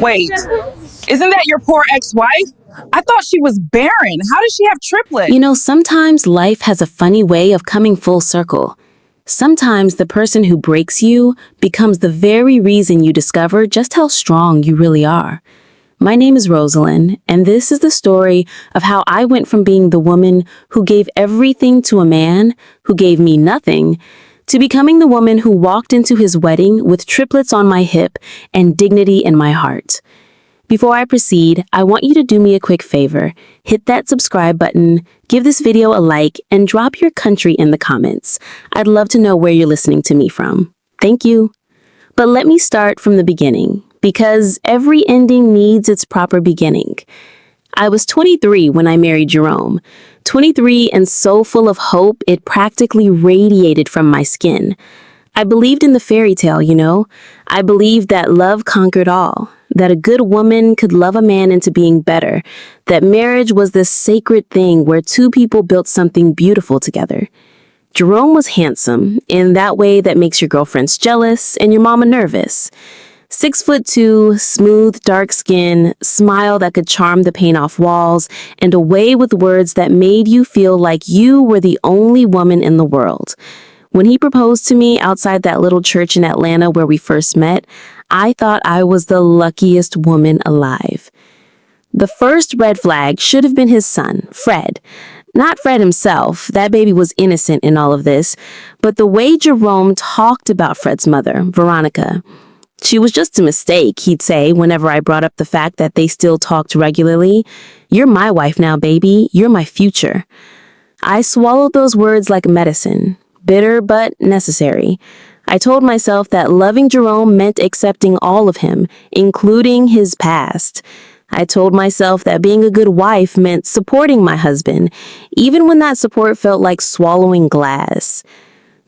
Wait, isn't that your poor ex-wife? I thought she was barren. How does she have triplets? Sometimes life has a funny way of coming full circle. Sometimes the person who breaks you becomes the very reason you discover just how strong you really are. My name is Rosalind, and this is the story of how I went from being the woman who gave everything to a man who gave me nothing to becoming the woman who walked into his wedding with triplets on my hip and dignity in my heart. Before I proceed, I want you to do me a quick favor. Hit that subscribe button, give this video a like, and drop your country in the comments. I'd love to know where you're listening to me from. Thank you. But let me start from the beginning, because every ending needs its proper beginning. I was 23 when I married Jerome. 23 and so full of hope, it practically radiated from my skin. I believed in the fairy tale, I believed that love conquered all, that a good woman could love a man into being better, that marriage was this sacred thing where two people built something beautiful together. Jerome was handsome in that way that makes your girlfriends jealous and your mama nervous. 6'2", smooth, dark skin, smile that could charm the paint off walls, and a way with words that made you feel like you were the only woman in the world. When he proposed to me outside that little church in Atlanta where we first met, I thought I was the luckiest woman alive. The first red flag should have been his son, Fred. Not Fred himself, that baby was innocent in all of this, but the way Jerome talked about Fred's mother, Veronica. She was just a mistake, he'd say whenever I brought up the fact that they still talked regularly. You're my wife now, baby. You're my future. I swallowed those words like medicine. Bitter but necessary. I told myself that loving Jerome meant accepting all of him, including his past. I told myself that being a good wife meant supporting my husband, even when that support felt like swallowing glass.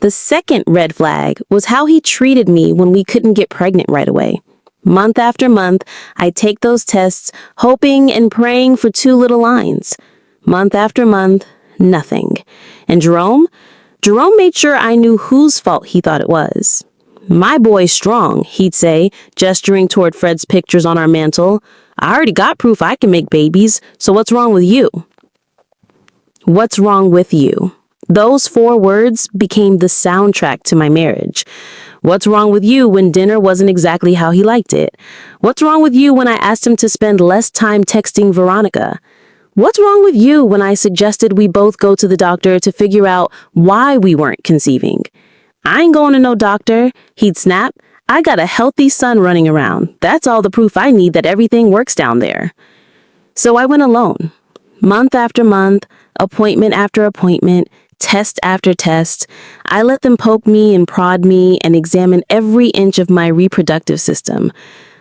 The second red flag was how he treated me when we couldn't get pregnant right away. Month after month, I'd take those tests, hoping and praying for two little lines. Month after month, nothing. And Jerome made sure I knew whose fault he thought it was. My boy's strong, he'd say, gesturing toward Fred's pictures on our mantle. I already got proof I can make babies, so what's wrong with you? What's wrong with you? Those 4 words became the soundtrack to my marriage. What's wrong with you when dinner wasn't exactly how he liked it? What's wrong with you when I asked him to spend less time texting Veronica? What's wrong with you when I suggested we both go to the doctor to figure out why we weren't conceiving? I ain't going to no doctor, he'd snap. I got a healthy son running around. That's all the proof I need that everything works down there. So I went alone. Month after month, appointment after appointment, test after test. I let them poke me and prod me and examine every inch of my reproductive system.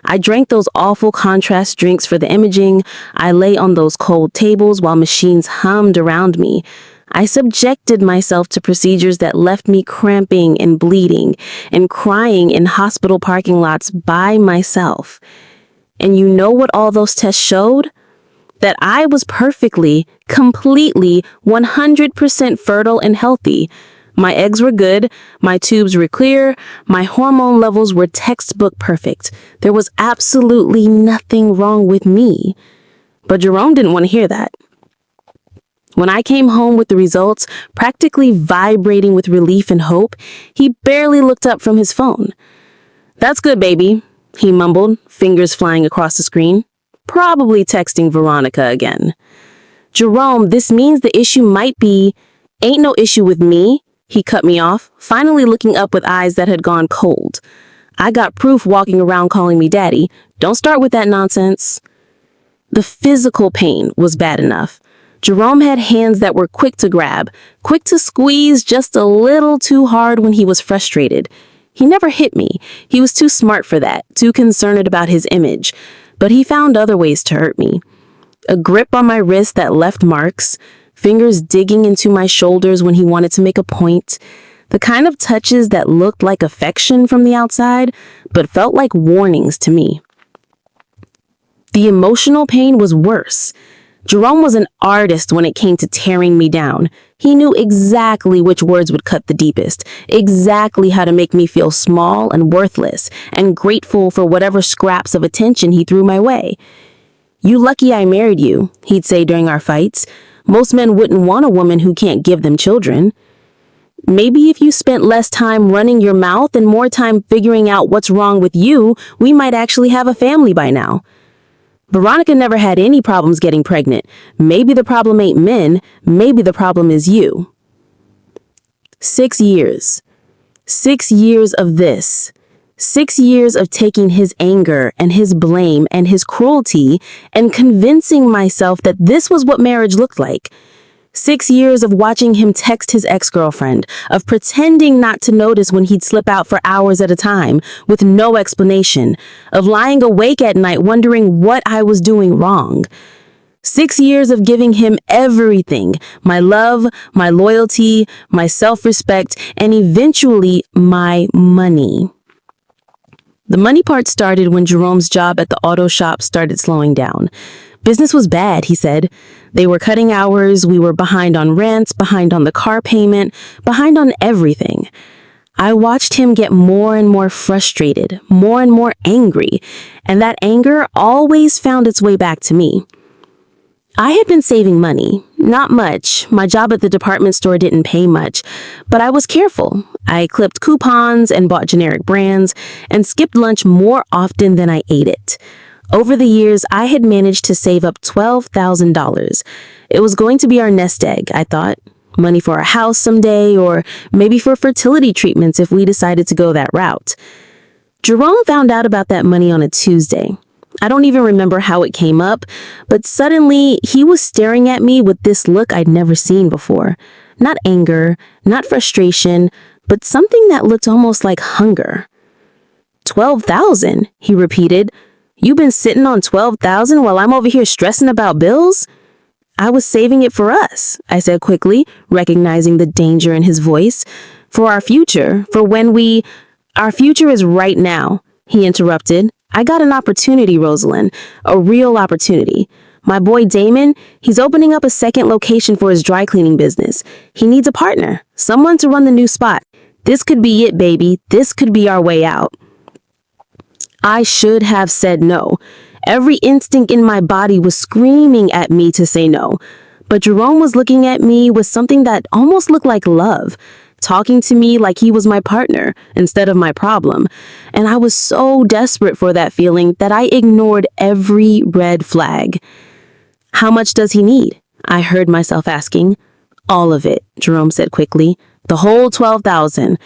I drank those awful contrast drinks for the imaging. I lay on those cold tables while machines hummed around me. I subjected myself to procedures that left me cramping and bleeding and crying in hospital parking lots by myself. And you know what all those tests showed? That I was perfectly, completely, 100% fertile and healthy. My eggs were good, my tubes were clear, my hormone levels were textbook perfect. There was absolutely nothing wrong with me. But Jerome didn't want to hear that. When I came home with the results, practically vibrating with relief and hope, he barely looked up from his phone. That's good, baby, he mumbled, fingers flying across the screen. Probably texting Veronica again. Jerome, this means the issue might be, ain't no issue with me. He cut me off, finally looking up with eyes that had gone cold. I got proof walking around calling me daddy. Don't start with that nonsense. The physical pain was bad enough. Jerome had hands that were quick to grab, quick to squeeze just a little too hard when he was frustrated. He never hit me. He was too smart for that, too concerned about his image. But he found other ways to hurt me. A grip on my wrist that left marks, fingers digging into my shoulders when he wanted to make a point, the kind of touches that looked like affection from the outside, but felt like warnings to me. The emotional pain was worse. Jerome was an artist when it came to tearing me down. He knew exactly which words would cut the deepest, exactly how to make me feel small and worthless, and grateful for whatever scraps of attention he threw my way. "You lucky I married you," he'd say during our fights. "Most men wouldn't want a woman who can't give them children." "Maybe if you spent less time running your mouth and more time figuring out what's wrong with you, we might actually have a family by now." Veronica never had any problems getting pregnant. Maybe the problem ain't men, maybe the problem is you. 6 years. 6 years of this. 6 years of taking his anger and his blame and his cruelty and convincing myself that this was what marriage looked like. 6 years of watching him text his ex-girlfriend, of pretending not to notice when he'd slip out for hours at a time with no explanation, of lying awake at night wondering what I was doing wrong. 6 years of giving him everything, my love, my loyalty, my self-respect, and eventually my money. The money part started when Jerome's job at the auto shop started slowing down. Business was bad, he said. They were cutting hours, we were behind on rents, behind on the car payment, behind on everything. I watched him get more and more frustrated, more and more angry, and that anger always found its way back to me. I had been saving money. Not much. My job at the department store didn't pay much, but I was careful. I clipped coupons and bought generic brands and skipped lunch more often than I ate it. Over the years, I had managed to save up $12,000. It was going to be our nest egg, I thought. Money for a house someday, or maybe for fertility treatments if we decided to go that route. Jerome found out about that money on a Tuesday. I don't even remember how it came up, but suddenly he was staring at me with this look I'd never seen before. Not anger, not frustration, but something that looked almost like hunger. 12,000, he repeated. "You've been sitting on 12,000 while I'm over here stressing about bills?" "I was saving it for us," I said quickly, recognizing the danger in his voice. "For our future, for when Our future is right now," he interrupted. "I got an opportunity, Rosalind, a real opportunity. My boy Damon, he's opening up a second location for his dry cleaning business. He needs a partner, someone to run the new spot. This could be it, baby. This could be our way out." I should have said no. Every instinct in my body was screaming at me to say no. But Jerome was looking at me with something that almost looked like love, talking to me like he was my partner instead of my problem. And I was so desperate for that feeling that I ignored every red flag. "How much does he need?" I heard myself asking. "All of it," Jerome said quickly. "The whole 12,000.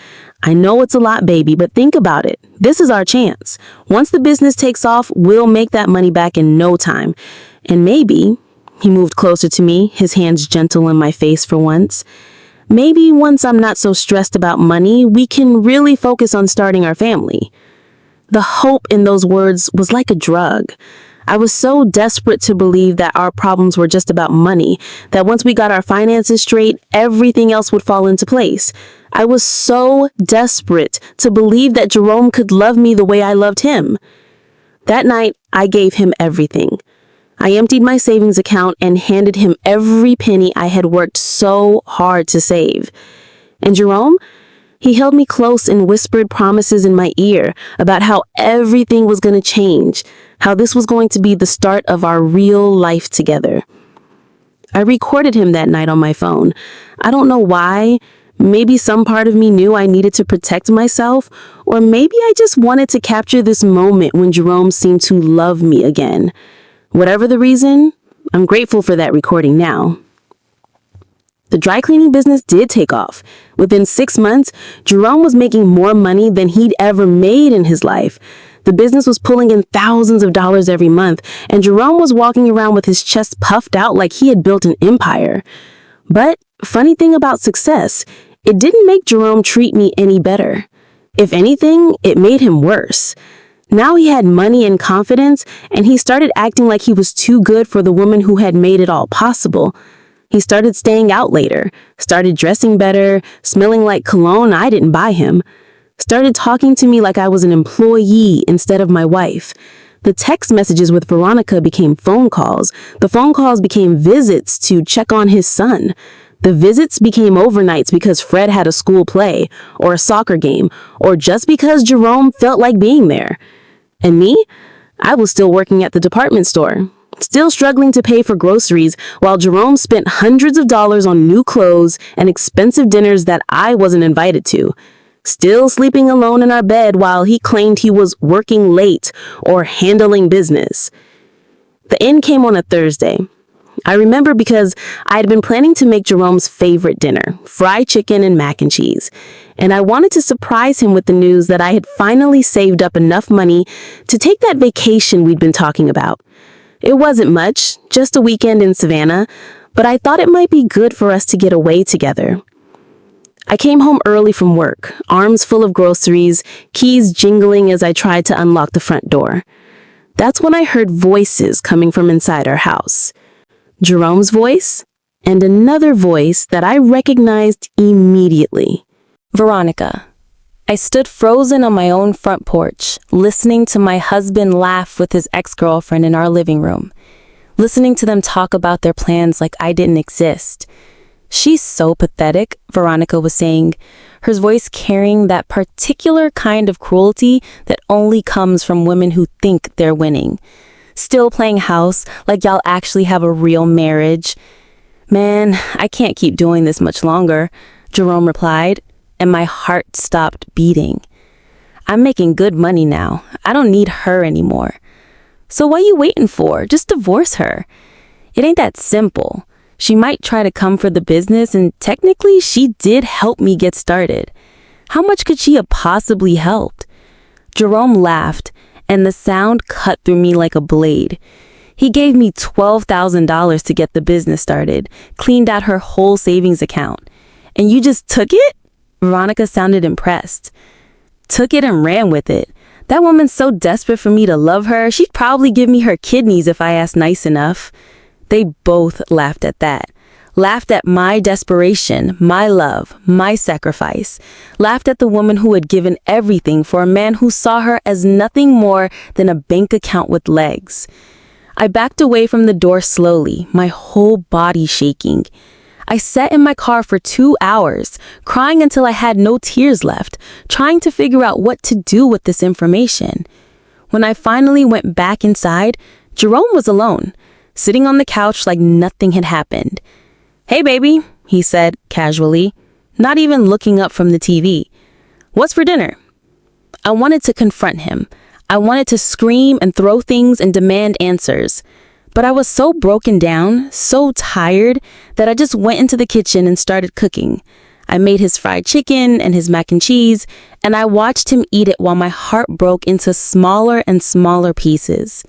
I know it's a lot, baby, but think about it. This is our chance. Once the business takes off, we'll make that money back in no time. And maybe," he moved closer to me, his hands gentle in my face for once, "maybe once I'm not so stressed about money, we can really focus on starting our family." The hope in those words was like a drug. I was so desperate to believe that our problems were just about money, that once we got our finances straight, everything else would fall into place. I was so desperate to believe that Jerome could love me the way I loved him. That night, I gave him everything. I emptied my savings account and handed him every penny I had worked so hard to save. And Jerome? He held me close and whispered promises in my ear about how everything was going to change, how this was going to be the start of our real life together. I recorded him that night on my phone. I don't know why. Maybe some part of me knew I needed to protect myself, or maybe I just wanted to capture this moment when Jerome seemed to love me again. Whatever the reason, I'm grateful for that recording now. The dry cleaning business did take off. Within 6 months, Jerome was making more money than he'd ever made in his life. The business was pulling in thousands of dollars every month, and Jerome was walking around with his chest puffed out like he had built an empire. But funny thing about success, it didn't make Jerome treat me any better. If anything, it made him worse. Now he had money and confidence, and he started acting like he was too good for the woman who had made it all possible. He started staying out later, started dressing better, smelling like cologne I didn't buy him, started talking to me like I was an employee instead of my wife. The text messages with Veronica became phone calls. The phone calls became visits to check on his son. The visits became overnights because Fred had a school play or a soccer game, or just because Jerome felt like being there. And me? I was still working at the department store, still struggling to pay for groceries while Jerome spent hundreds of dollars on new clothes and expensive dinners that I wasn't invited to. Still sleeping alone in our bed while he claimed he was working late or handling business. The end came on a Thursday. I remember because I had been planning to make Jerome's favorite dinner, fried chicken and mac and cheese, and I wanted to surprise him with the news that I had finally saved up enough money to take that vacation we'd been talking about. It wasn't much, just a weekend in Savannah, but I thought it might be good for us to get away together. I came home early from work, arms full of groceries, keys jingling as I tried to unlock the front door. That's when I heard voices coming from inside our house. Jerome's voice, and another voice that I recognized immediately. Veronica. I stood frozen on my own front porch, listening to my husband laugh with his ex-girlfriend in our living room, listening to them talk about their plans like I didn't exist. "She's so pathetic," Veronica was saying, her voice carrying that particular kind of cruelty that only comes from women who think they're winning. "Still playing house like y'all actually have a real marriage." "Man, I can't keep doing this much longer," Jerome replied, and my heart stopped beating. "I'm making good money now. I don't need her anymore." "So what you waiting for? Just divorce her." "It ain't that simple. She might try to come for the business, and technically she did help me get started. How much could she have possibly helped?" Jerome laughed, and the sound cut through me like a blade. "He gave me $12,000 to get the business started, cleaned out her whole savings account. And you just took it?" Veronica sounded impressed. "Took it and ran with it. That woman's so desperate for me to love her, she'd probably give me her kidneys if I asked nice enough." They both laughed at that. Laughed at my desperation, my love, my sacrifice. Laughed at the woman who had given everything for a man who saw her as nothing more than a bank account with legs. I backed away from the door slowly, my whole body shaking. I sat in my car for 2 hours, crying until I had no tears left, trying to figure out what to do with this information. When I finally went back inside, Jerome was alone, sitting on the couch like nothing had happened. "Hey, baby," he said casually, not even looking up from the TV. "What's for dinner?" I wanted to confront him. I wanted to scream and throw things and demand answers. But I was so broken down, so tired, that I just went into the kitchen and started cooking. I made his fried chicken and his mac and cheese, and I watched him eat it while my heart broke into smaller and smaller pieces.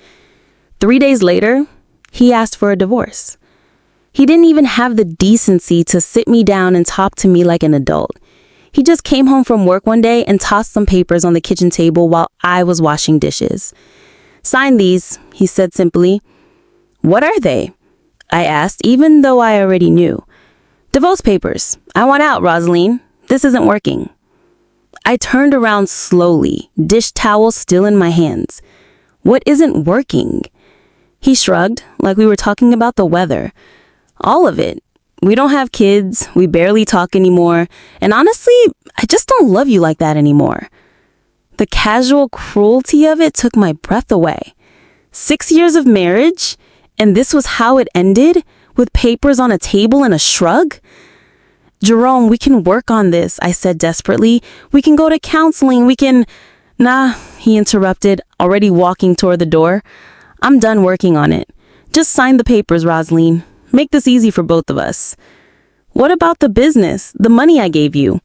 3 days later, he asked for a divorce. He didn't even have the decency to sit me down and talk to me like an adult. He just came home from work one day and tossed some papers on the kitchen table while I was washing dishes. "Sign these," he said simply. "What are they?" I asked, even though I already knew. "Divorce papers. I want out, Rosaline. This isn't working." I turned around slowly, dish towel still in my hands. "What isn't working?" He shrugged, like we were talking about the weather. "All of it. We don't have kids, we barely talk anymore, and honestly, I just don't love you like that anymore." The casual cruelty of it took my breath away. 6 years of marriage, and this was how it ended, with papers on a table and a shrug? "Jerome, we can work on this," I said desperately. "We can go to counseling, we can—" "Nah," he interrupted, already walking toward the door. "I'm done working on it. Just sign the papers, Rosaline. Make this easy for both of us." "What about the business, the money I gave you?"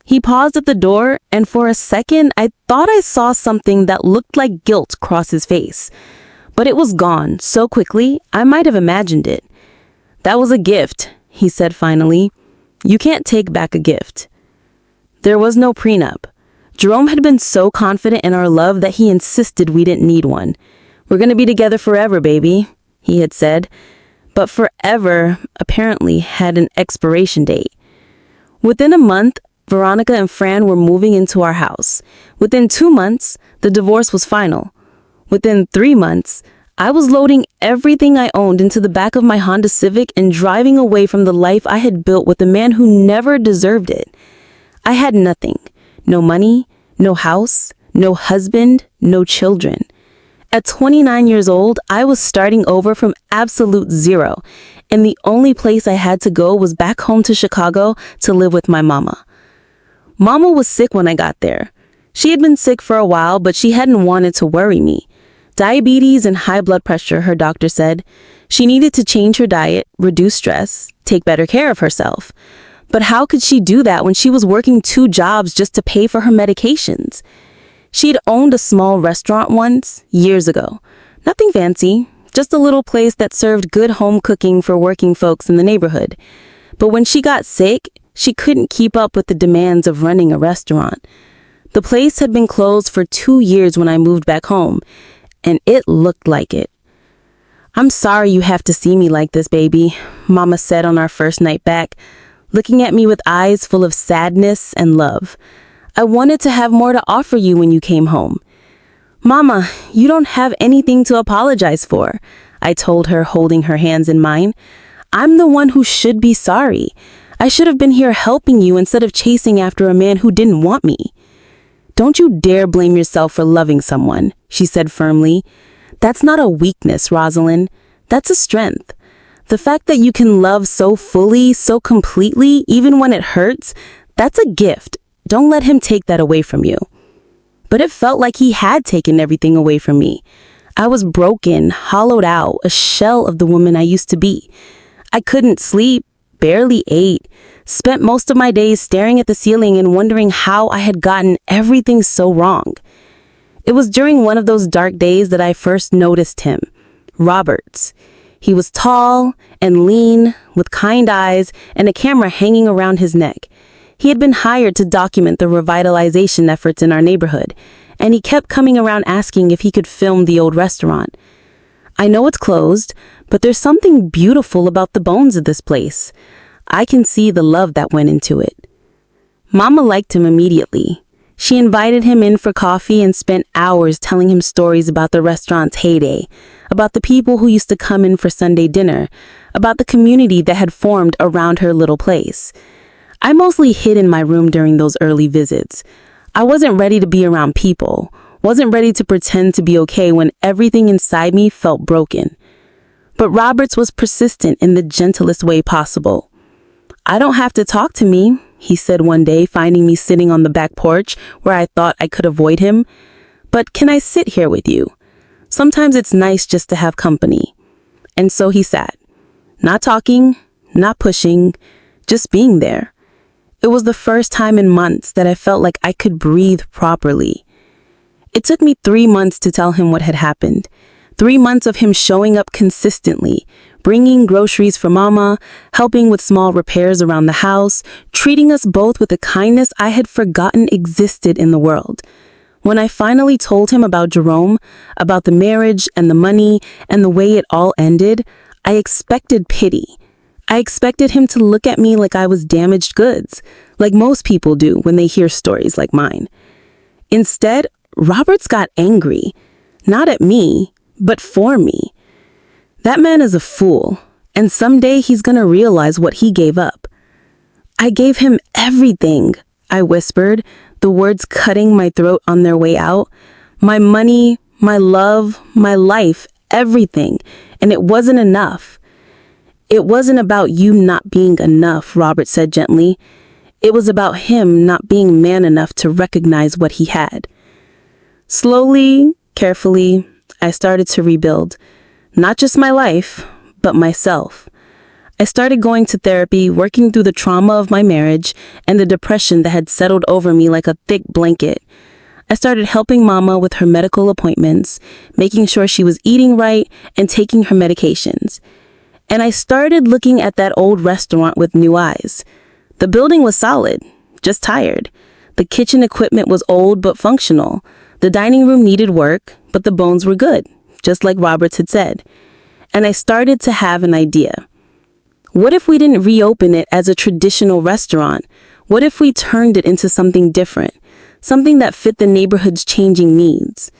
He paused at the door, and for a second, I thought I saw something that looked like guilt cross his face. But it was gone so quickly, I might have imagined it. "That was a gift," he said finally. "You can't take back a gift." There was no prenup. Jerome had been so confident in our love that he insisted we didn't need one. "We're gonna be together forever, baby," he had said. But forever apparently had an expiration date. Within a month, Veronica and Fran were moving into our house. Within 2 months, the divorce was final. Within 3 months, I was loading everything I owned into the back of my Honda Civic and driving away from the life I had built with a man who never deserved it. I had nothing. No money, no house, no husband, no children. At 29 years old, I was starting over from absolute zero, and the only place I had to go was back home to Chicago to live with my mama. Mama was sick when I got there. She had been sick for a while, but she hadn't wanted to worry me. Diabetes and high blood pressure, her doctor said. She needed to change her diet, reduce stress, take better care of herself. But how could she do that when she was working 2 jobs just to pay for her medications? She'd owned a small restaurant once, years ago. Nothing fancy, just a little place that served good home cooking for working folks in the neighborhood. But when she got sick, she couldn't keep up with the demands of running a restaurant. The place had been closed for 2 years when I moved back home, and it looked like it. "I'm sorry you have to see me like this, baby," Mama said on our first night back, looking at me with eyes full of sadness and love. "I wanted to have more to offer you when you came home." "Mama, you don't have anything to apologize for," I told her, holding her hands in mine. "I'm the one who should be sorry. I should have been here helping you instead of chasing after a man who didn't want me." "Don't you dare blame yourself for loving someone," she said firmly. "That's not a weakness, Rosalind. That's a strength. The fact that you can love so fully, so completely, even when it hurts, that's a gift. Don't let him take that away from you." But it felt like he had taken everything away from me. I was broken, hollowed out, a shell of the woman I used to be. I couldn't sleep, barely ate, spent most of my days staring at the ceiling and wondering how I had gotten everything so wrong. It was during one of those dark days that I first noticed him, Roberts. He was tall and lean, with kind eyes and a camera hanging around his neck. He had been hired to document the revitalization efforts in our neighborhood, and he kept coming around asking if he could film the old restaurant. "I know it's closed, but there's something beautiful about the bones of this place. I can see the love that went into it." Mama liked him immediately. She invited him in for coffee and spent hours telling him stories about the restaurant's heyday, about the people who used to come in for Sunday dinner, about the community that had formed around her little place. I mostly hid in my room during those early visits. I wasn't ready to be around people, wasn't ready to pretend to be okay when everything inside me felt broken. But Roberts was persistent in the gentlest way possible. "I don't have to talk to me," he said one day, finding me sitting on the back porch where I thought I could avoid him. "But can I sit here with you? Sometimes it's nice just to have company." And so he sat, not talking, not pushing, just being there. It was the first time in months that I felt like I could breathe properly. It took me 3 months to tell him what had happened. 3 months of him showing up consistently, bringing groceries for Mama, helping with small repairs around the house, treating us both with a kindness I had forgotten existed in the world. When I finally told him about Jerome, about the marriage and the money and the way it all ended, I expected pity. I expected him to look at me like I was damaged goods, like most people do when they hear stories like mine. Instead, Roberts got angry, not at me, but for me. That man is a fool, and someday he's gonna realize what he gave up. "I gave him everything," I whispered, the words cutting my throat on their way out. "My money, my love, my life, everything, and it wasn't enough." "It wasn't about you not being enough," Robert said gently. "It was about him not being man enough to recognize what he had." Slowly, carefully, I started to rebuild. Not just my life, but myself. I started going to therapy, working through the trauma of my marriage and the depression that had settled over me like a thick blanket. I started helping Mama with her medical appointments, making sure she was eating right and taking her medications. And I started looking at that old restaurant with new eyes. The building was solid, just tired. The kitchen equipment was old but functional. The dining room needed work, but the bones were good, just like Roberts had said. And I started to have an idea. What if we didn't reopen it as a traditional restaurant? What if we turned it into something different, something that fit the neighborhood's changing needs?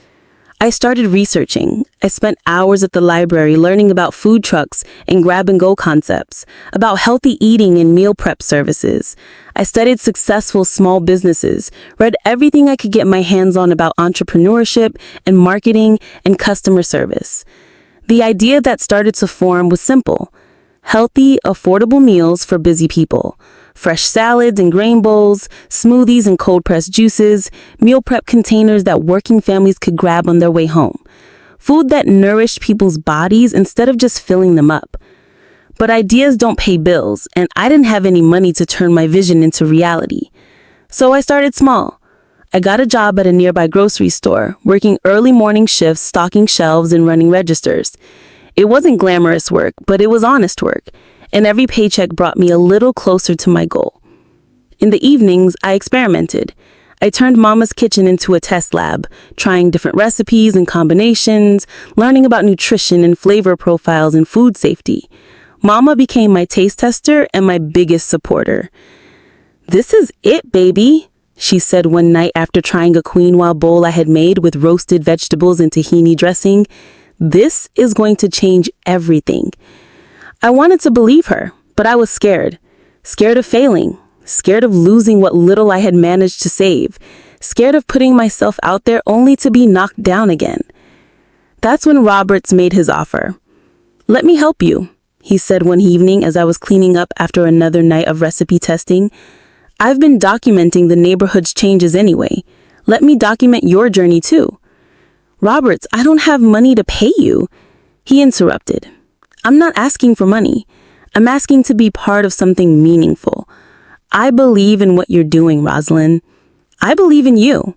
I started researching. I spent hours at the library learning about food trucks and grab-and-go concepts, about healthy eating and meal prep services. I studied successful small businesses, read everything I could get my hands on about entrepreneurship and marketing and customer service. The idea that started to form was simple: healthy, affordable meals for busy people. Fresh salads and grain bowls, smoothies and cold-pressed juices, meal prep containers that working families could grab on their way home. Food that nourished people's bodies instead of just filling them up. But ideas don't pay bills, and I didn't have any money to turn my vision into reality. So I started small. I got a job at a nearby grocery store, working early morning shifts, stocking shelves, and running registers. It wasn't glamorous work, but it was honest work, and every paycheck brought me a little closer to my goal. In the evenings, I experimented. I turned Mama's kitchen into a test lab, trying different recipes and combinations, learning about nutrition and flavor profiles and food safety. Mama became my taste tester and my biggest supporter. "This is it, baby," she said one night after trying a quinoa bowl I had made with roasted vegetables and tahini dressing. "This is going to change everything." I wanted to believe her, but I was scared. Scared of failing, scared of losing what little I had managed to save, scared of putting myself out there only to be knocked down again. That's when Roberts made his offer. "Let me help you," he said one evening as I was cleaning up after another night of recipe testing. "I've been documenting the neighborhood's changes anyway. Let me document your journey too." "Roberts, I don't have money to pay you," he interrupted. "I'm not asking for money. I'm asking to be part of something meaningful. I believe in what you're doing, Rosalind. I believe in you."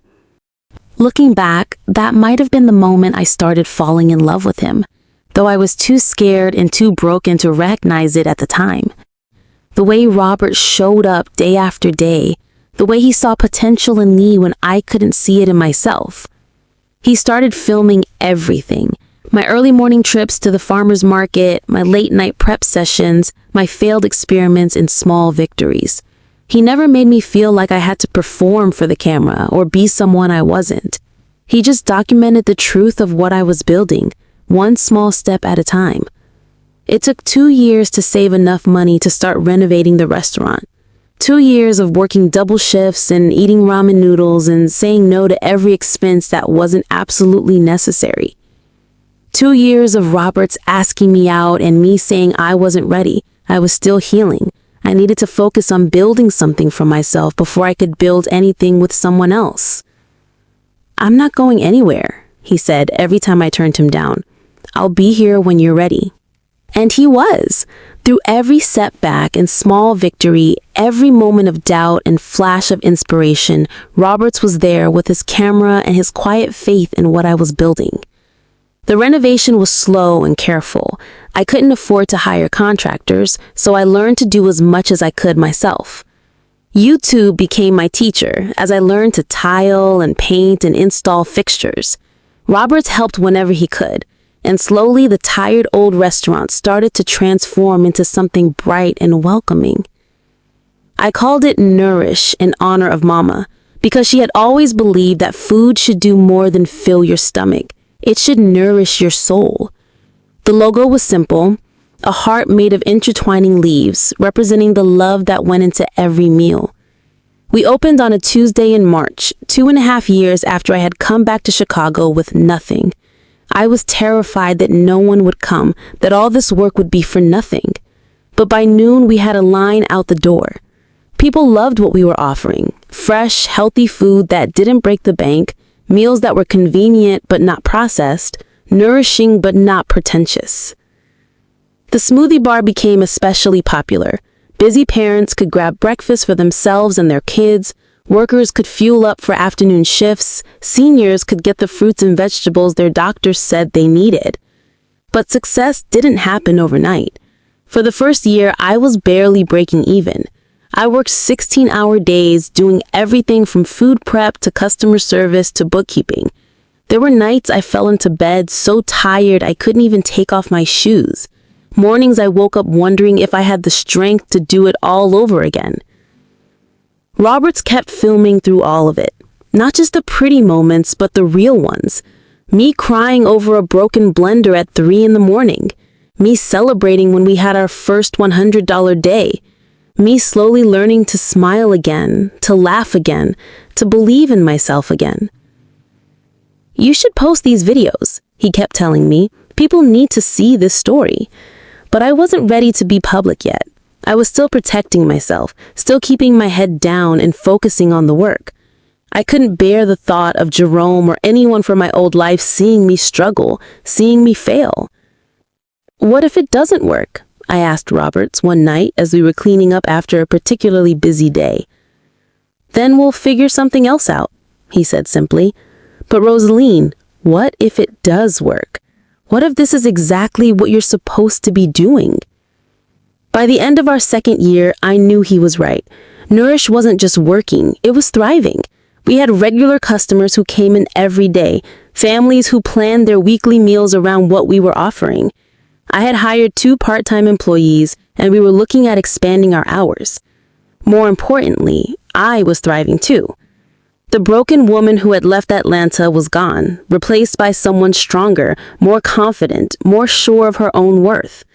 Looking back, that might have been the moment I started falling in love with him, though I was too scared and too broken to recognize it at the time. The way Robert showed up day after day, the way he saw potential in me when I couldn't see it in myself. He started filming everything. My early morning trips to the farmer's market, my late night prep sessions, my failed experiments and small victories. He never made me feel like I had to perform for the camera or be someone I wasn't. He just documented the truth of what I was building, one small step at a time. It took 2 years to save enough money to start renovating the restaurant. 2 years of working double shifts and eating ramen noodles and saying no to every expense that wasn't absolutely necessary. 2 years of Roberts asking me out and me saying I wasn't ready. I was still healing. I needed to focus on building something for myself before I could build anything with someone else. "I'm not going anywhere," he said every time I turned him down. "I'll be here when you're ready." And he was. Through every setback and small victory, every moment of doubt and flash of inspiration, Roberts was there with his camera and his quiet faith in what I was building. The renovation was slow and careful. I couldn't afford to hire contractors, so I learned to do as much as I could myself. YouTube became my teacher as I learned to tile and paint and install fixtures. Roberts helped whenever he could, and slowly the tired old restaurant started to transform into something bright and welcoming. I called it Nourish in honor of Mama, because she had always believed that food should do more than fill your stomach. It should nourish your soul. The logo was simple, a heart made of intertwining leaves, representing the love that went into every meal. We opened on a Tuesday in March, 2.5 years after I had come back to Chicago with nothing. I was terrified that no one would come, that all this work would be for nothing. But by noon, we had a line out the door. People loved what we were offering: fresh, healthy food that didn't break the bank, meals that were convenient but not processed, nourishing but not pretentious. The smoothie bar became especially popular. Busy parents could grab breakfast for themselves and their kids, workers could fuel up for afternoon shifts, seniors could get the fruits and vegetables their doctors said they needed. But success didn't happen overnight. For the first year, I was barely breaking even. I worked 16-hour days doing everything from food prep to customer service to bookkeeping. There were nights I fell into bed so tired I couldn't even take off my shoes. Mornings I woke up wondering if I had the strength to do it all over again. Roberts kept filming through all of it. Not just the pretty moments, but the real ones. Me crying over a broken blender at 3 in the morning. Me celebrating when we had our first $100 day. Me slowly learning to smile again, to laugh again, to believe in myself again. You should post these videos, he kept telling me. People need to see this story. But I wasn't ready to be public yet. I was still protecting myself, still keeping my head down and focusing on the work. I couldn't bear the thought of Jerome or anyone from my old life seeing me struggle, seeing me fail. What if it doesn't work? I asked Roberts one night as we were cleaning up after a particularly busy day. Then we'll figure something else out, he said simply. But Rosaline, what if it does work? What if this is exactly what you're supposed to be doing? By the end of our second year, I knew he was right. Nourish wasn't just working, it was thriving. We had regular customers who came in every day, families who planned their weekly meals around what we were offering. I had hired 2 part-time employees, and we were looking at expanding our hours. More importantly, I was thriving too. The broken woman who had left Atlanta was gone, replaced by someone stronger, more confident, more sure of her own worth.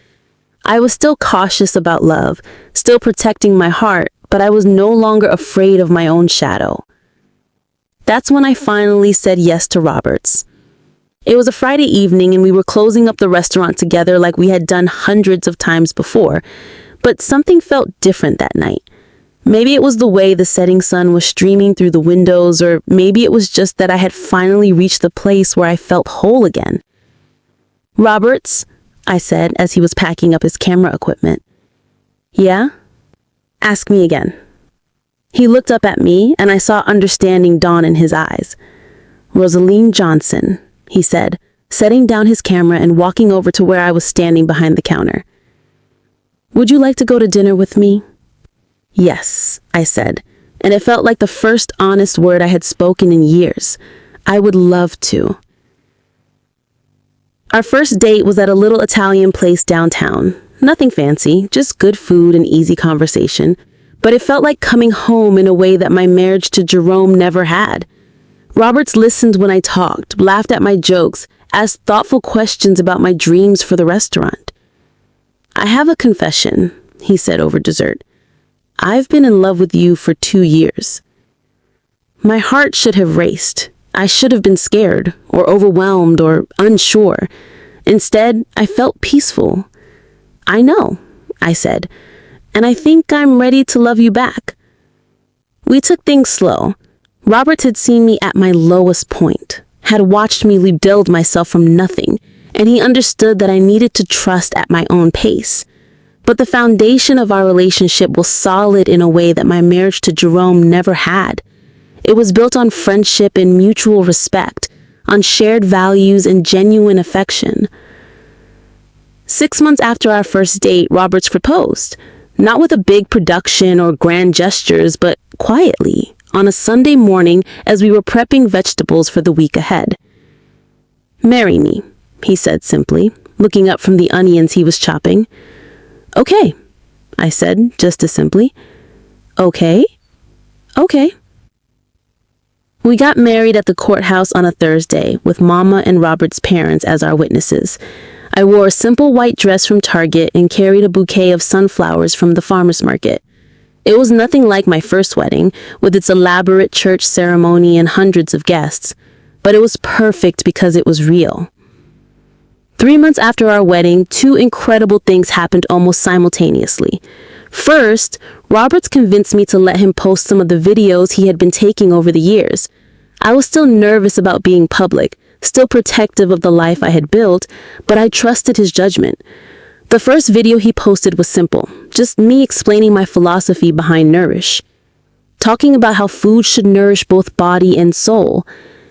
I was still cautious about love, still protecting my heart, but I was no longer afraid of my own shadow. That's when I finally said yes to Roberts. It was a Friday evening and we were closing up the restaurant together like we had done hundreds of times before, but something felt different that night. Maybe it was the way the setting sun was streaming through the windows, or maybe it was just that I had finally reached the place where I felt whole again. Roberts, I said as he was packing up his camera equipment. Yeah? Ask me again. He looked up at me and I saw understanding dawn in his eyes. Rosaline Johnson, he said, setting down his camera and walking over to where I was standing behind the counter. Would you like to go to dinner with me? Yes, I said, and it felt like the first honest word I had spoken in years. I would love to. Our first date was at a little Italian place downtown. Nothing fancy, just good food and easy conversation. But it felt like coming home in a way that my marriage to Jerome never had. Roberts listened when I talked, laughed at my jokes, asked thoughtful questions about my dreams for the restaurant. I have a confession, he said over dessert. I've been in love with you for 2 years. My heart should have raced. I should have been scared, or overwhelmed, or unsure. Instead, I felt peaceful. I know, I said, and I think I'm ready to love you back. We took things slow. Roberts had seen me at my lowest point, had watched me rebuild myself from nothing, and he understood that I needed to trust at my own pace. But the foundation of our relationship was solid in a way that my marriage to Jerome never had. It was built on friendship and mutual respect, on shared values and genuine affection. 6 months after our first date, Roberts proposed, not with a big production or grand gestures, but quietly, on a Sunday morning as we were prepping vegetables for the week ahead. Marry me, he said simply, looking up from the onions he was chopping. Okay, I said, just as simply. Okay. We got married at the courthouse on a Thursday, with Mama and Robert's parents as our witnesses. I wore a simple white dress from Target and carried a bouquet of sunflowers from the farmer's market. It was nothing like my first wedding, with its elaborate church ceremony and hundreds of guests, but it was perfect because it was real. 3 months after our wedding, 2 incredible things happened almost simultaneously. First, Roberts convinced me to let him post some of the videos he had been taking over the years. I was still nervous about being public, still protective of the life I had built, but I trusted his judgment. The first video he posted was simple, just me explaining my philosophy behind Nourish, talking about how food should nourish both body and soul.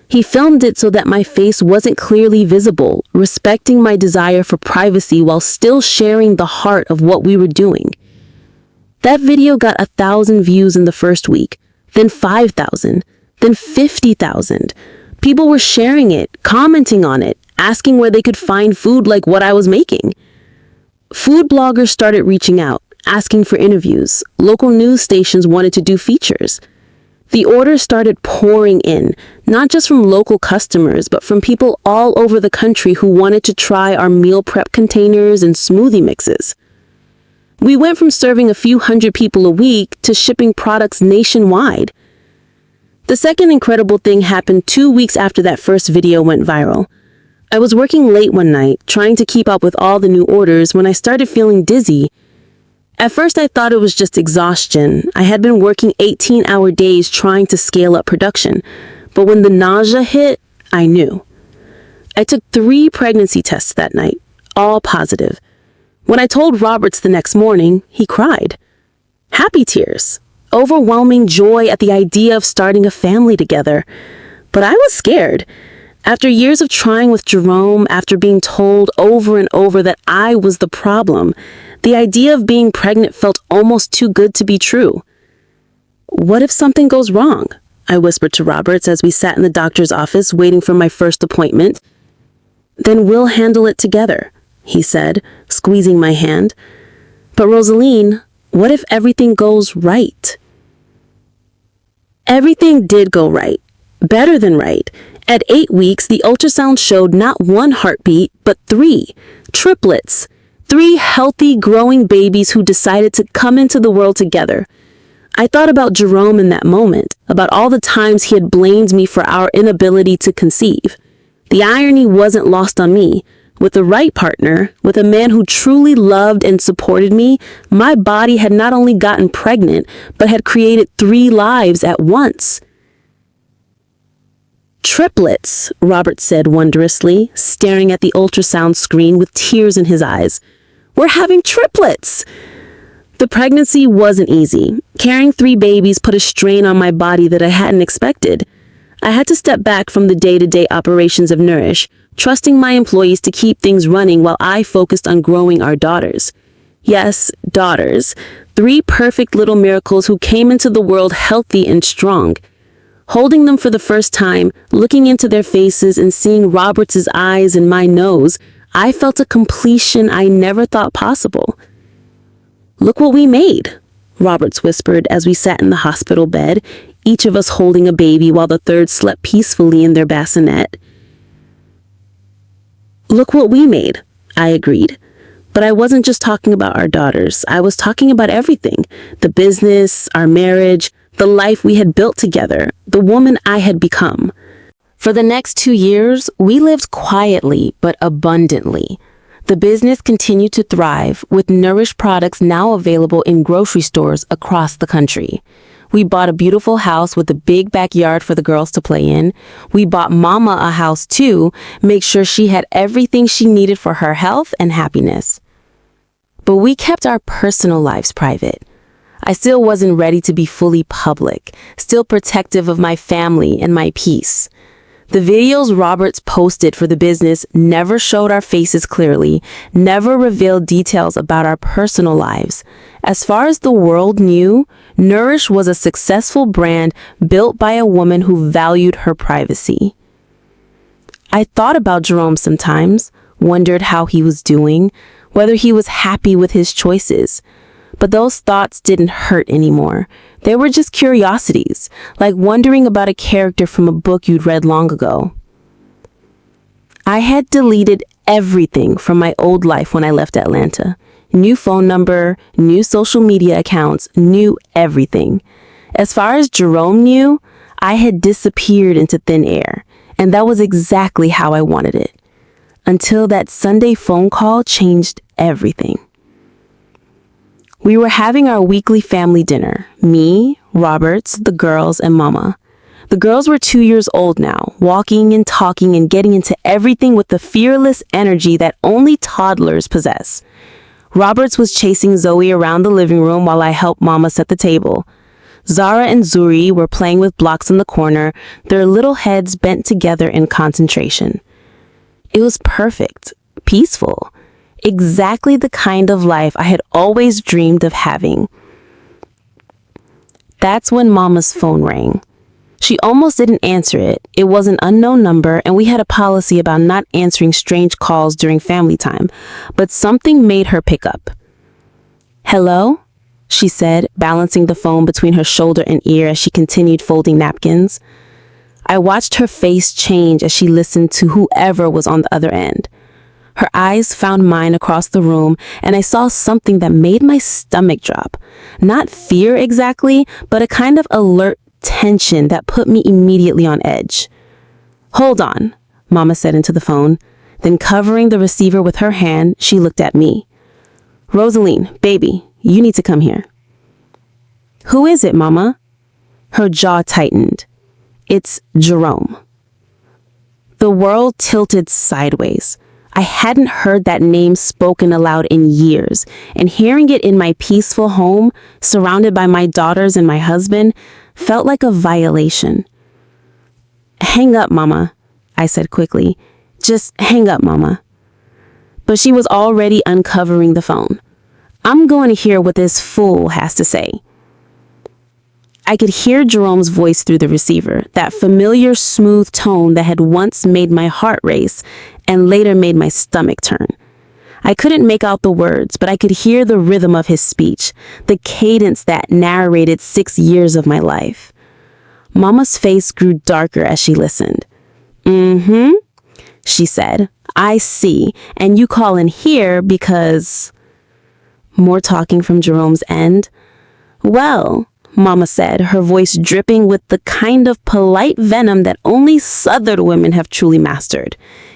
He filmed it so that my face wasn't clearly visible, respecting my desire for privacy while still sharing the heart of what we were doing. That video got 1,000 views in the first week, then 5,000, then 50,000. People were sharing it, commenting on it, asking where they could find food like what I was making. Food bloggers started reaching out, asking for interviews. Local news stations wanted to do features. The orders started pouring in, not just from local customers, but from people all over the country who wanted to try our meal prep containers and smoothie mixes. We went from serving a few hundred people a week to shipping products nationwide. The second incredible thing happened 2 weeks after that first video went viral. I was working late one night, trying to keep up with all the new orders when I started feeling dizzy. At first I thought it was just exhaustion. I had been working 18-hour days trying to scale up production. But when the nausea hit, I knew. I took 3 pregnancy tests that night, all positive. When I told Roberts the next morning, he cried. Happy tears. Overwhelming joy at the idea of starting a family together. But I was scared. After years of trying with Jerome, after being told over and over that I was the problem, the idea of being pregnant felt almost too good to be true. What if something goes wrong? I whispered to Roberts as we sat in the doctor's office waiting for my first appointment. Then we'll handle it together, he said, squeezing my hand. But Rosaline, what if everything goes right? Everything did go right. Better than right. At 8 weeks, the ultrasound showed not 1 heartbeat, but 3. Triplets. 3 healthy, growing babies who decided to come into the world together. I thought about Jerome in that moment, about all the times he had blamed me for our inability to conceive. The irony wasn't lost on me. With the right partner, with a man who truly loved and supported me, my body had not only gotten pregnant, but had created 3 lives at once. Triplets, Robert said wondrously, staring at the ultrasound screen with tears in his eyes. We're having triplets! The pregnancy wasn't easy. Carrying 3 babies put a strain on my body that I hadn't expected. I had to step back from the day-to-day operations of Nourish, trusting my employees to keep things running while I focused on growing our daughters. Yes, daughters. 3 perfect little miracles who came into the world healthy and strong. Holding them for the first time, looking into their faces and seeing Roberts's eyes and my nose, I felt a completion I never thought possible. Look what we made, Roberts whispered as we sat in the hospital bed, each of us holding a baby while the third slept peacefully in their bassinet. Look what we made, I agreed. But I wasn't just talking about our daughters. I was talking about everything. The business, our marriage, the life we had built together, the woman I had become. For the next 2 years, we lived quietly but abundantly. The business continued to thrive, with Nourish products now available in grocery stores across the country. We bought a beautiful house with a big backyard for the girls to play in. We bought Mama a house too, make sure she had everything she needed for her health and happiness. But we kept our personal lives private. I still wasn't ready to be fully public, still protective of my family and my peace. The videos Roberts posted for the business never showed our faces clearly, never revealed details about our personal lives. As far as the world knew, Nourish was a successful brand built by a woman who valued her privacy. I thought about Jerome sometimes, wondered how he was doing, whether he was happy with his choices. But those thoughts didn't hurt anymore. They were just curiosities, like wondering about a character from a book you'd read long ago. I had deleted everything from my old life when I left Atlanta. New phone number, new social media accounts, new everything. As far as Jerome knew, I had disappeared into thin air, and that was exactly how I wanted it. Until that Sunday phone call changed everything. We were having our weekly family dinner, me, Roberts, the girls, and Mama. The girls were 2 years old now, walking and talking and getting into everything with the fearless energy that only toddlers possess. Roberts was chasing Zoe around the living room while I helped Mama set the table. Zara and Zuri were playing with blocks in the corner, their little heads bent together in concentration. It was perfect, peaceful. Exactly the kind of life I had always dreamed of having. That's when Mama's phone rang. She almost didn't answer it. It was an unknown number, and we had a policy about not answering strange calls during family time, but something made her pick up. Hello? she said, balancing the phone between her shoulder and ear as she continued folding napkins. I watched her face change as she listened to whoever was on the other end. Her eyes found mine across the room, and I saw something that made my stomach drop. Not fear exactly, but a kind of alert tension that put me immediately on edge. "Hold on," Mama said into the phone. Then covering the receiver with her hand, she looked at me. "Rosaline, baby, you need to come here." "Who is it, Mama?" Her jaw tightened. "It's Jerome." The world tilted sideways. I hadn't heard that name spoken aloud in years, and hearing it in my peaceful home, surrounded by my daughters and my husband, felt like a violation. "Hang up, Mama," I said quickly. "Just hang up, Mama." But she was already uncovering the phone. "I'm going to hear what this fool has to say." I could hear Jerome's voice through the receiver, that familiar smooth tone that had once made my heart race and later made my stomach turn. I couldn't make out the words, but I could hear the rhythm of his speech, the cadence that narrated 6 years of my life. Mama's face grew darker as she listened. "Mm-hmm," she said. "I see, and you call in here because—" More talking from Jerome's end. "Well," Mama said, her voice dripping with the kind of polite venom that only Southern women have truly mastered.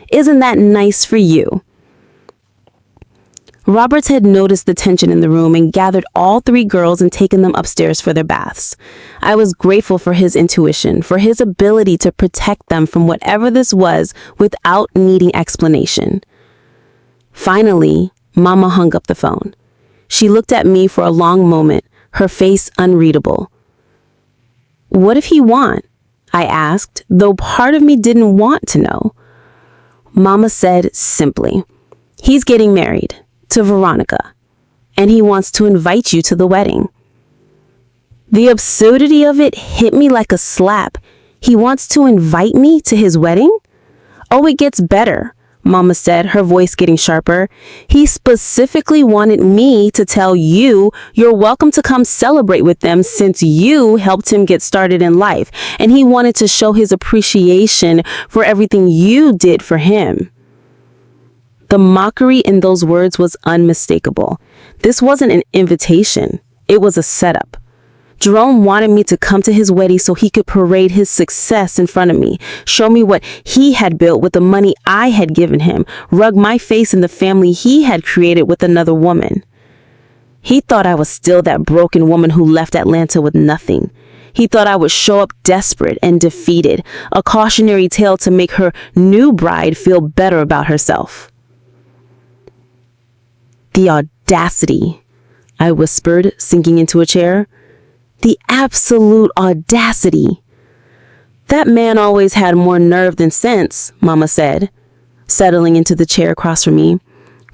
"Isn't that nice for you?" Roberts had noticed the tension in the room and gathered all 3 girls and taken them upstairs for their baths. I was grateful for his intuition, for his ability to protect them from whatever this was without needing explanation. Finally, Mama hung up the phone. She looked at me for a long moment, her face unreadable. "What if he want?" I asked, though part of me didn't want to know. Mama said simply, "He's getting married to Veronica, and he wants to invite you to the wedding." The absurdity of it hit me like a slap. He wants to invite me to his wedding? "Oh, it gets better," Mama said, her voice getting sharper. "He specifically wanted me to tell you you're welcome to come celebrate with them since you helped him get started in life, and he wanted to show his appreciation for everything you did for him." The mockery in those words was unmistakable. This wasn't an invitation. It was a setup. Jerome wanted me to come to his wedding so he could parade his success in front of me, show me what he had built with the money I had given him, rug my face in the family he had created with another woman. He thought I was still that broken woman who left Atlanta with nothing. He thought I would show up desperate and defeated, a cautionary tale to make her new bride feel better about herself. "The audacity," I whispered, sinking into a chair. "The absolute audacity." "That man always had more nerve than sense," Mama said, settling into the chair across from me.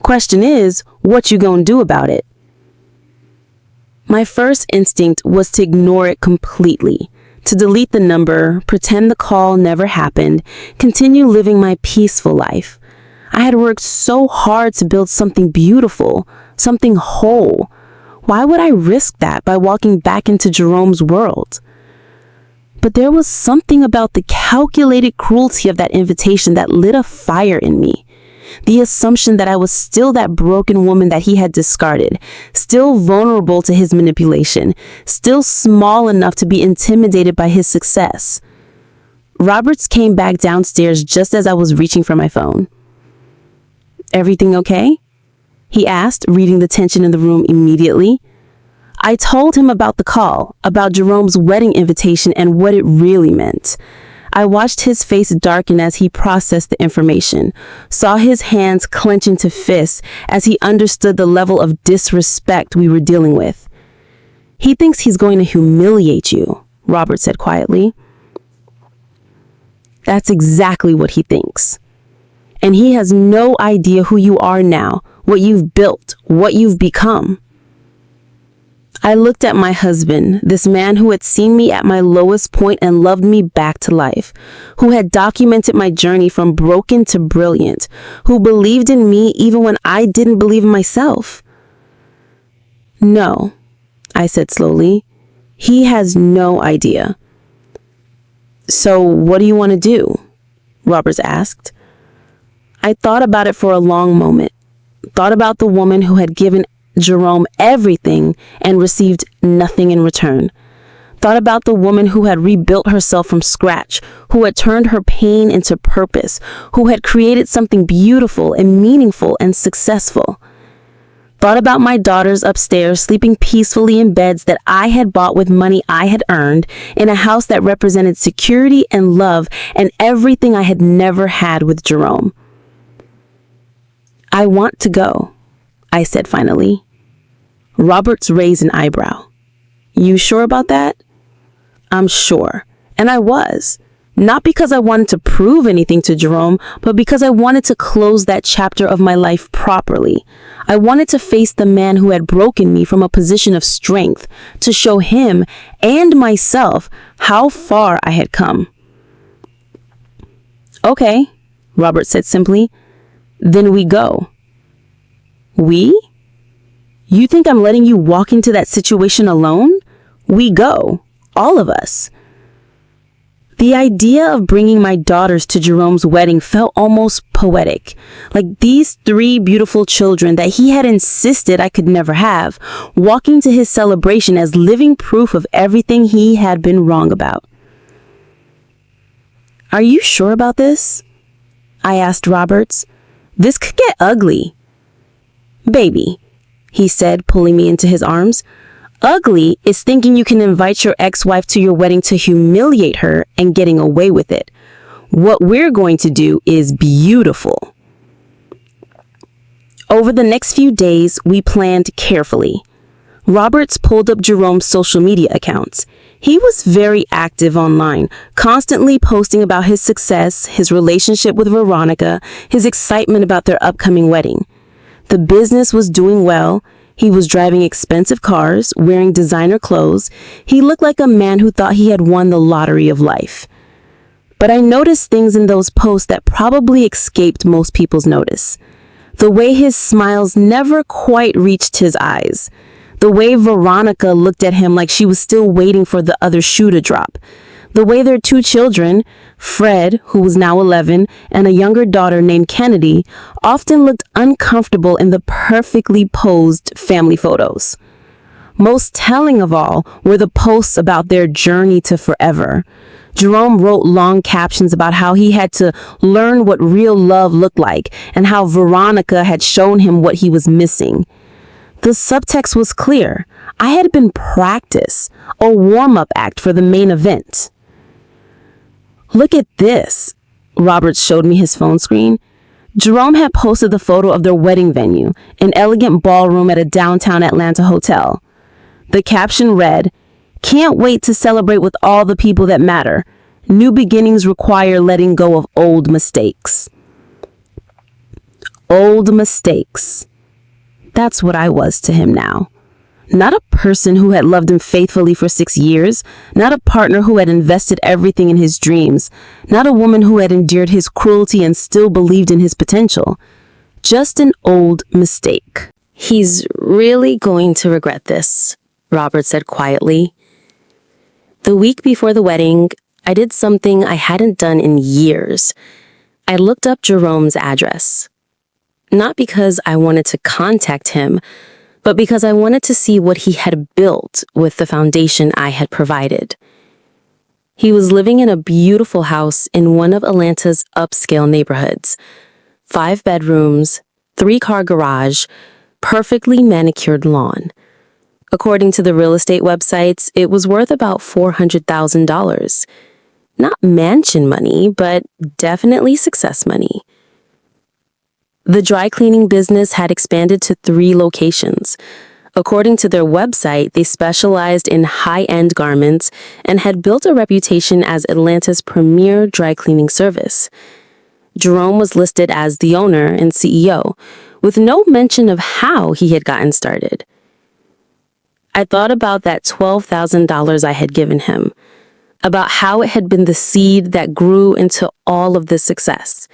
"Question is, what you gonna do about it?" My first instinct was to ignore it completely, to delete the number, pretend the call never happened, continue living my peaceful life. I had worked so hard to build something beautiful, something whole. Why would I risk that by walking back into Jerome's world? But there was something about the calculated cruelty of that invitation that lit a fire in me. The assumption that I was still that broken woman that he had discarded, still vulnerable to his manipulation, still small enough to be intimidated by his success. Roberts came back downstairs just as I was reaching for my phone. "Everything okay?" he asked, reading the tension in the room immediately. I told him about the call, about Jerome's wedding invitation and what it really meant. I watched his face darken as he processed the information, saw his hands clench into fists as he understood the level of disrespect we were dealing with. "He thinks he's going to humiliate you," Robert said quietly. "That's exactly what he thinks. And he has no idea who you are now, what you've built, what you've become." I looked at my husband, this man who had seen me at my lowest point and loved me back to life, who had documented my journey from broken to brilliant, who believed in me even when I didn't believe in myself. "No," I said slowly. He has no idea. So what do you want to do? Roberts asked. I thought about it for a long moment. Thought about the woman who had given Jerome everything and received nothing in return. Thought about the woman who had rebuilt herself from scratch, who had turned her pain into purpose, who had created something beautiful and meaningful and successful. Thought about my daughters upstairs sleeping peacefully in beds that I had bought with money I had earned, in a house that represented security and love and everything I had never had with Jerome. I want to go, I said finally. Roberts raised an eyebrow. You sure about that? I'm sure. And I was. Not because I wanted to prove anything to Jerome, but because I wanted to close that chapter of my life properly. I wanted to face the man who had broken me from a position of strength, to show him and myself how far I had come. Okay, Robert said simply. Then we go. We? You think I'm letting you walk into that situation alone? We go. All of us. The idea of bringing my daughters to Jerome's wedding felt almost poetic, like these 3 beautiful children that he had insisted I could never have, walking to his celebration as living proof of everything he had been wrong about. Are you sure about this? I asked Roberts. This could get ugly. Baby, he said, pulling me into his arms. Ugly is thinking you can invite your ex-wife to your wedding to humiliate her and getting away with it. What we're going to do is beautiful. Over the next few days, we planned carefully. Roberts pulled up Jerome's social media accounts. He was very active online, constantly posting about his success, his relationship with Veronica, his excitement about their upcoming wedding. The business was doing well. He was driving expensive cars, wearing designer clothes. He looked like a man who thought he had won the lottery of life. But I noticed things in those posts that probably escaped most people's notice. The way his smiles never quite reached his eyes. The way Veronica looked at him like she was still waiting for the other shoe to drop. The way their 2 children, Fred, who was now 11, and a younger daughter named Kennedy, often looked uncomfortable in the perfectly posed family photos. Most telling of all were the posts about their journey to forever. Jerome wrote long captions about how he had to learn what real love looked like and how Veronica had shown him what he was missing. The subtext was clear. I had been practice, a warm-up act for the main event. Look at this. Roberts showed me his phone screen. Jerome had posted the photo of their wedding venue, an elegant ballroom at a downtown Atlanta hotel. The caption read, "Can't wait to celebrate with all the people that matter. New beginnings require letting go of old mistakes." Old mistakes. That's what I was to him now. Not a person who had loved him faithfully for 6 years, not a partner who had invested everything in his dreams, not a woman who had endured his cruelty and still believed in his potential. Just an old mistake. He's really going to regret this, Robert said quietly. The week before the wedding, I did something I hadn't done in years. I looked up Jerome's address. Not because I wanted to contact him, but because I wanted to see what he had built with the foundation I had provided. He was living in a beautiful house in one of Atlanta's upscale neighborhoods. 5 bedrooms, 3-car garage, perfectly manicured lawn. According to the real estate websites, it was worth about $400,000. Not mansion money, but definitely success money. The dry cleaning business had expanded to 3 locations. According to their website, they specialized in high-end garments and had built a reputation as Atlanta's premier dry cleaning service. Jerome was listed as the owner and CEO, with no mention of how he had gotten started. I thought about that $12,000 I had given him, about how it had been the seed that grew into all of this success.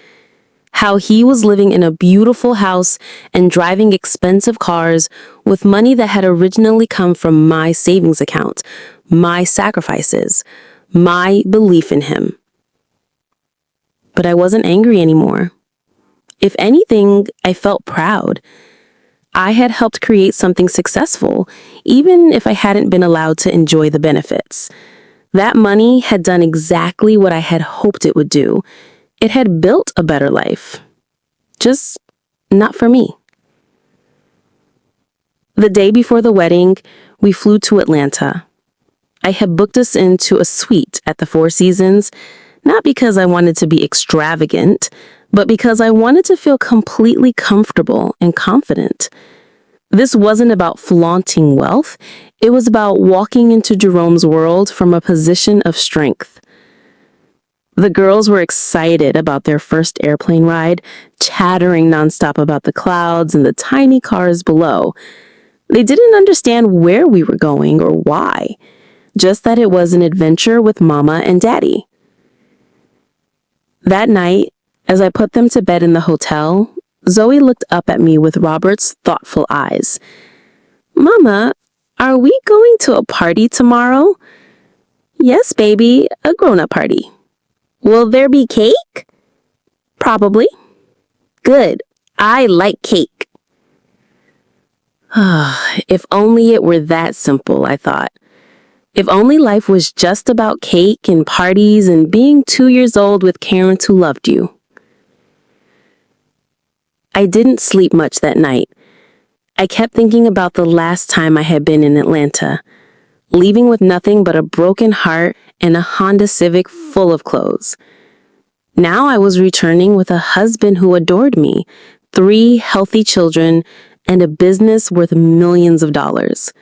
How he was living in a beautiful house and driving expensive cars with money that had originally come from my savings account, my sacrifices, my belief in him. But I wasn't angry anymore. If anything, I felt proud. I had helped create something successful, even if I hadn't been allowed to enjoy the benefits. That money had done exactly what I had hoped it would do. It had built a better life. Just not for me. The day before the wedding, we flew to Atlanta. I had booked us into a suite at the Four Seasons, not because I wanted to be extravagant, but because I wanted to feel completely comfortable and confident. This wasn't about flaunting wealth. It was about walking into Jerome's world from a position of strength. The girls were excited about their first airplane ride, chattering nonstop about the clouds and the tiny cars below. They didn't understand where we were going or why, just that it was an adventure with Mama and Daddy. That night, as I put them to bed in the hotel, Zoe looked up at me with Robert's thoughtful eyes. "Mama, are we going to a party tomorrow?" "Yes, baby, a grown-up party." "Will there be cake?" "Probably." "Good. I like cake." If only it were that simple, I thought. If only life was just about cake and parties and being 2 years old with parents who loved you. I didn't sleep much that night. I kept thinking about the last time I had been in Atlanta, leaving with nothing but a broken heart and a Honda Civic full of clothes. Now I was returning with a husband who adored me, 3 healthy children, and a business worth millions of dollars.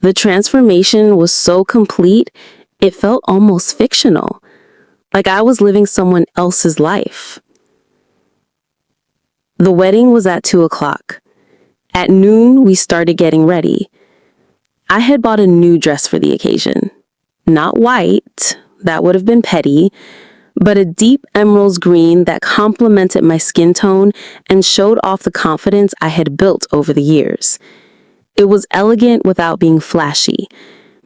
The transformation was so complete, it felt almost fictional, like I was living someone else's life. The wedding was at 2 o'clock. At noon, we started getting ready. I had bought a new dress for the occasion. Not white, that would have been petty, but a deep emerald green that complemented my skin tone and showed off the confidence I had built over the years. It was elegant without being flashy,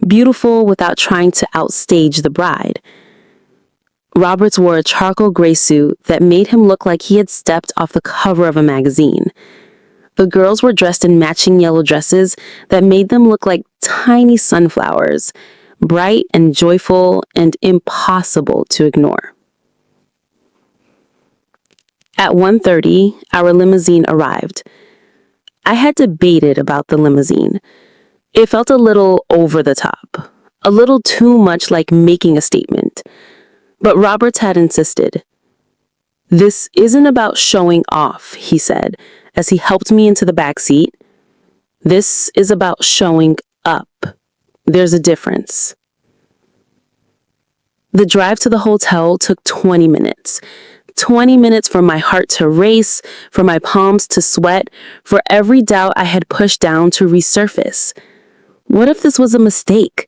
beautiful without trying to outstage the bride. Roberts wore a charcoal gray suit that made him look like he had stepped off the cover of a magazine. The girls were dressed in matching yellow dresses that made them look like tiny sunflowers, bright and joyful and impossible to ignore. At 1:30, our limousine arrived. I had debated about the limousine. It felt a little over the top, a little too much like making a statement. But Roberts had insisted. "This isn't about showing off," he said, as he helped me into the back seat. "This is about showing up. There's a difference." The drive to the hotel took 20 minutes. 20 minutes for my heart to race, for my palms to sweat, for every doubt I had pushed down to resurface. What if this was a mistake?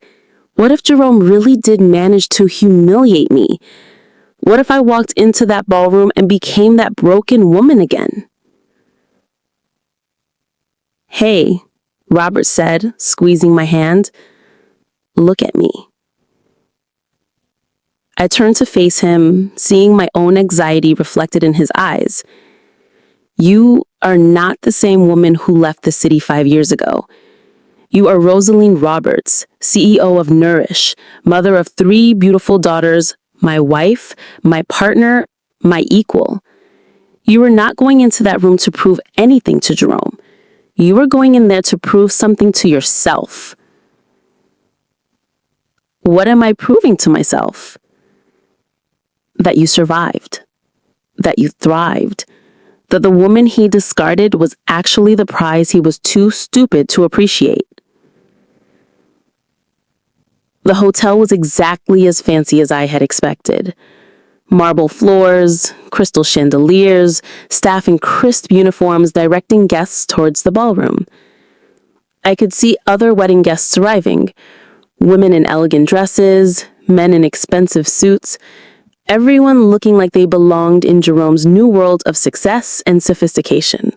What if Jerome really did manage to humiliate me? What if I walked into that ballroom and became that broken woman again? "Hey," Robert said, squeezing my hand. "Look at me." I turned to face him, seeing my own anxiety reflected in his eyes. "You are not the same woman who left the city 5 years ago. You are Rosaline Roberts, CEO of Nourish, mother of 3 beautiful daughters, my wife, my partner, my equal. You were not going into that room to prove anything to Jerome. You were going in there to prove something to yourself." What am I proving to myself? That you survived, that you thrived, that the woman he discarded was actually the prize he was too stupid to appreciate. The hotel was exactly as fancy as I had expected. Marble floors, crystal chandeliers, staff in crisp uniforms directing guests towards the ballroom. I could see other wedding guests arriving, women in elegant dresses, men in expensive suits. everyone looking like they belonged in Jerome's new world of success and sophistication.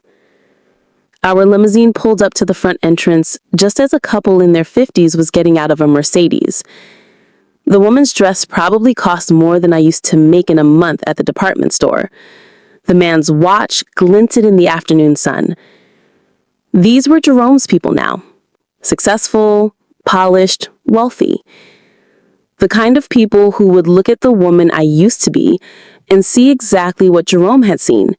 Our limousine pulled up to the front entrance just as a couple in their 50s was getting out of a Mercedes. The woman's dress probably cost more than I used to make in a month at the department store. The man's watch glinted in the afternoon sun. These were Jerome's people now. Successful, polished, wealthy. The kind of people who would look at the woman I used to be and see exactly what Jerome had seen.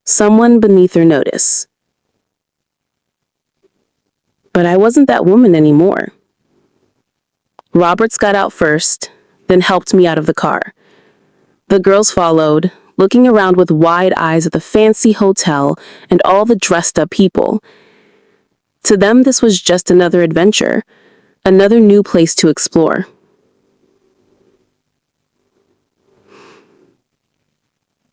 Someone beneath their notice. But I wasn't that woman anymore. Roberts got out first, then helped me out of the car. The girls followed, looking around with wide eyes at the fancy hotel and all the dressed-up people. To them, this was just another adventure, another new place to explore.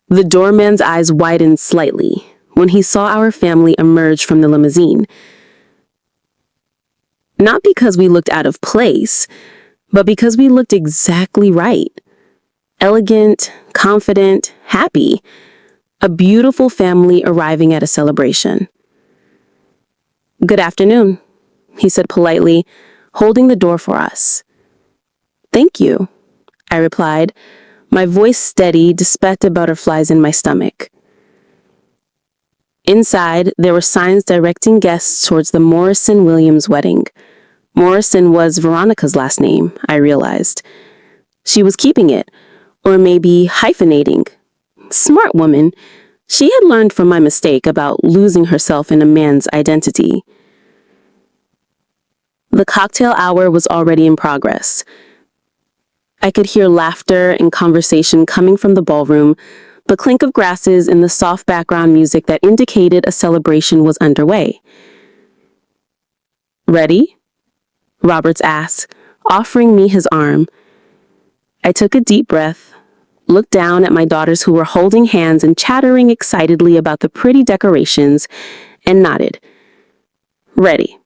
The doorman's eyes widened slightly when he saw our family emerge from the limousine. Not because we looked out of place, but because we looked exactly right. Elegant, confident, happy. A beautiful family arriving at a celebration. "Good afternoon," he said politely, holding the door for us. "Thank you," I replied, my voice steady despite the butterflies in my stomach. Inside, there were signs directing guests towards the Morrison-Williams wedding. Morrison was Veronica's last name, I realized. She was keeping it, or maybe hyphenating. Smart woman. She had learned from my mistake about losing herself in a man's identity. The cocktail hour was already in progress. I could hear laughter and conversation coming from the ballroom, the clink of grasses and the soft background music that indicated a celebration was underway. "Ready?" Roberts asked, offering me his arm. I took a deep breath, looked down at my daughters who were holding hands and chattering excitedly about the pretty decorations, and nodded. "Ready."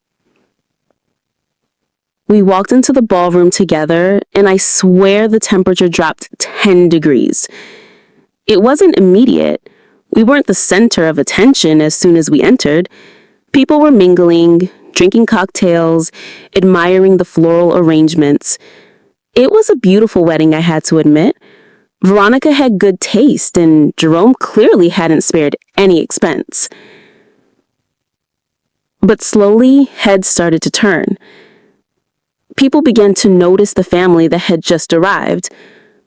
We walked into the ballroom together, and I swear the temperature dropped 10 degrees. It wasn't immediate. We weren't the center of attention as soon as we entered. People were mingling, drinking cocktails, admiring the floral arrangements. It was a beautiful wedding, I had to admit. Veronica had good taste, and Jerome clearly hadn't spared any expense. But slowly, heads started to turn. People began to notice the family that had just arrived.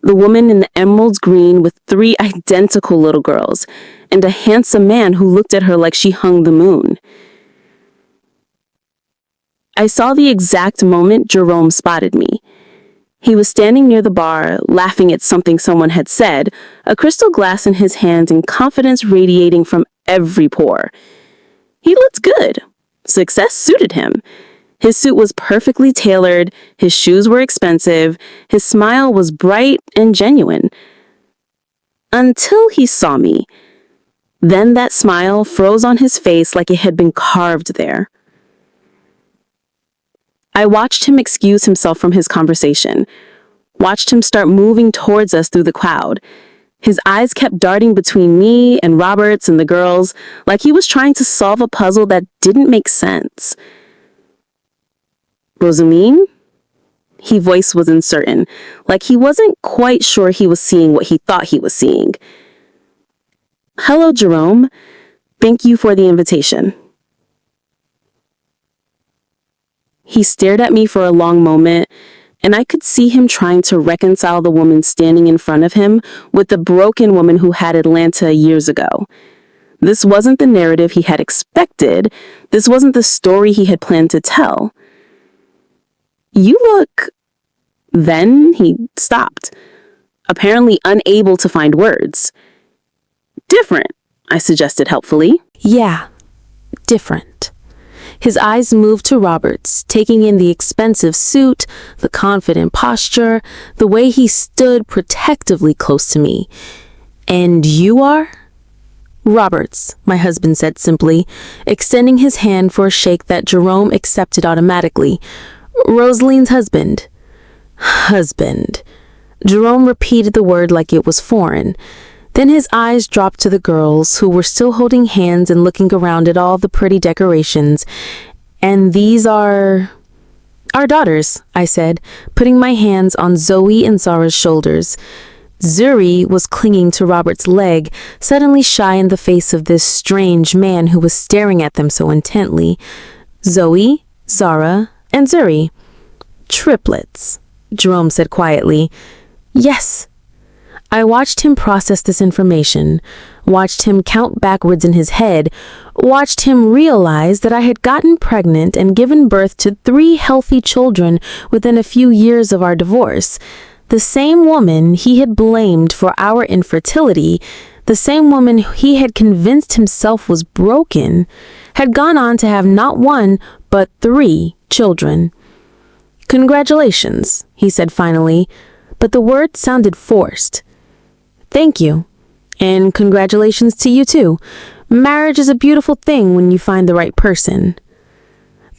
The woman in the emerald green with 3 identical little girls, and a handsome man who looked at her like she hung the moon. I saw the exact moment Jerome spotted me. He was standing near the bar, laughing at something someone had said, a crystal glass in his hand and confidence radiating from every pore. He looked good. Success suited him. His suit was perfectly tailored, his shoes were expensive, his smile was bright and genuine. Until he saw me. Then that smile froze on his face like it had been carved there. I watched him excuse himself from his conversation, watched him start moving towards us through the crowd. His eyes kept darting between me and Roberts and the girls, like he was trying to solve a puzzle that didn't make sense. "Rosaline?" His voice was uncertain, like he wasn't quite sure he was seeing what he thought he was seeing. "Hello, Jerome. Thank you for the invitation." He stared at me for a long moment, and I could see him trying to reconcile the woman standing in front of him with the broken woman who had Atlanta years ago. This wasn't the narrative he had expected. This wasn't the story he had planned to tell. "You look..." Then he stopped, apparently unable to find words. "Different," I suggested helpfully. Yeah, different. His eyes moved to Roberts, taking in the expensive suit, the confident posture, the way he stood protectively close to me. "And you are?" "Roberts," my husband said simply, extending his hand for a shake that Jerome accepted automatically. "Rosaline's husband." Husband. Jerome repeated the word like it was foreign. Then his eyes dropped to the girls, who were still holding hands and looking around at all the pretty decorations. And these are our daughters, I said, putting my hands on Zoe and Zara's shoulders. Zuri was clinging to Robert's leg, suddenly shy in the face of this strange man who was staring at them so intently. Zoe, Zara, and Zuri. Triplets, Jerome said quietly. Yes. I watched him process this information, watched him count backwards in his head, watched him realize that I had gotten pregnant and given birth to 3 healthy children within a few years of our divorce. The same woman he had blamed for our infertility, the same woman he had convinced himself was broken, had gone on to have not 1, but 3 children. Congratulations, he said finally, but the word sounded forced. Thank you. And congratulations to you too. Marriage is a beautiful thing when you find the right person.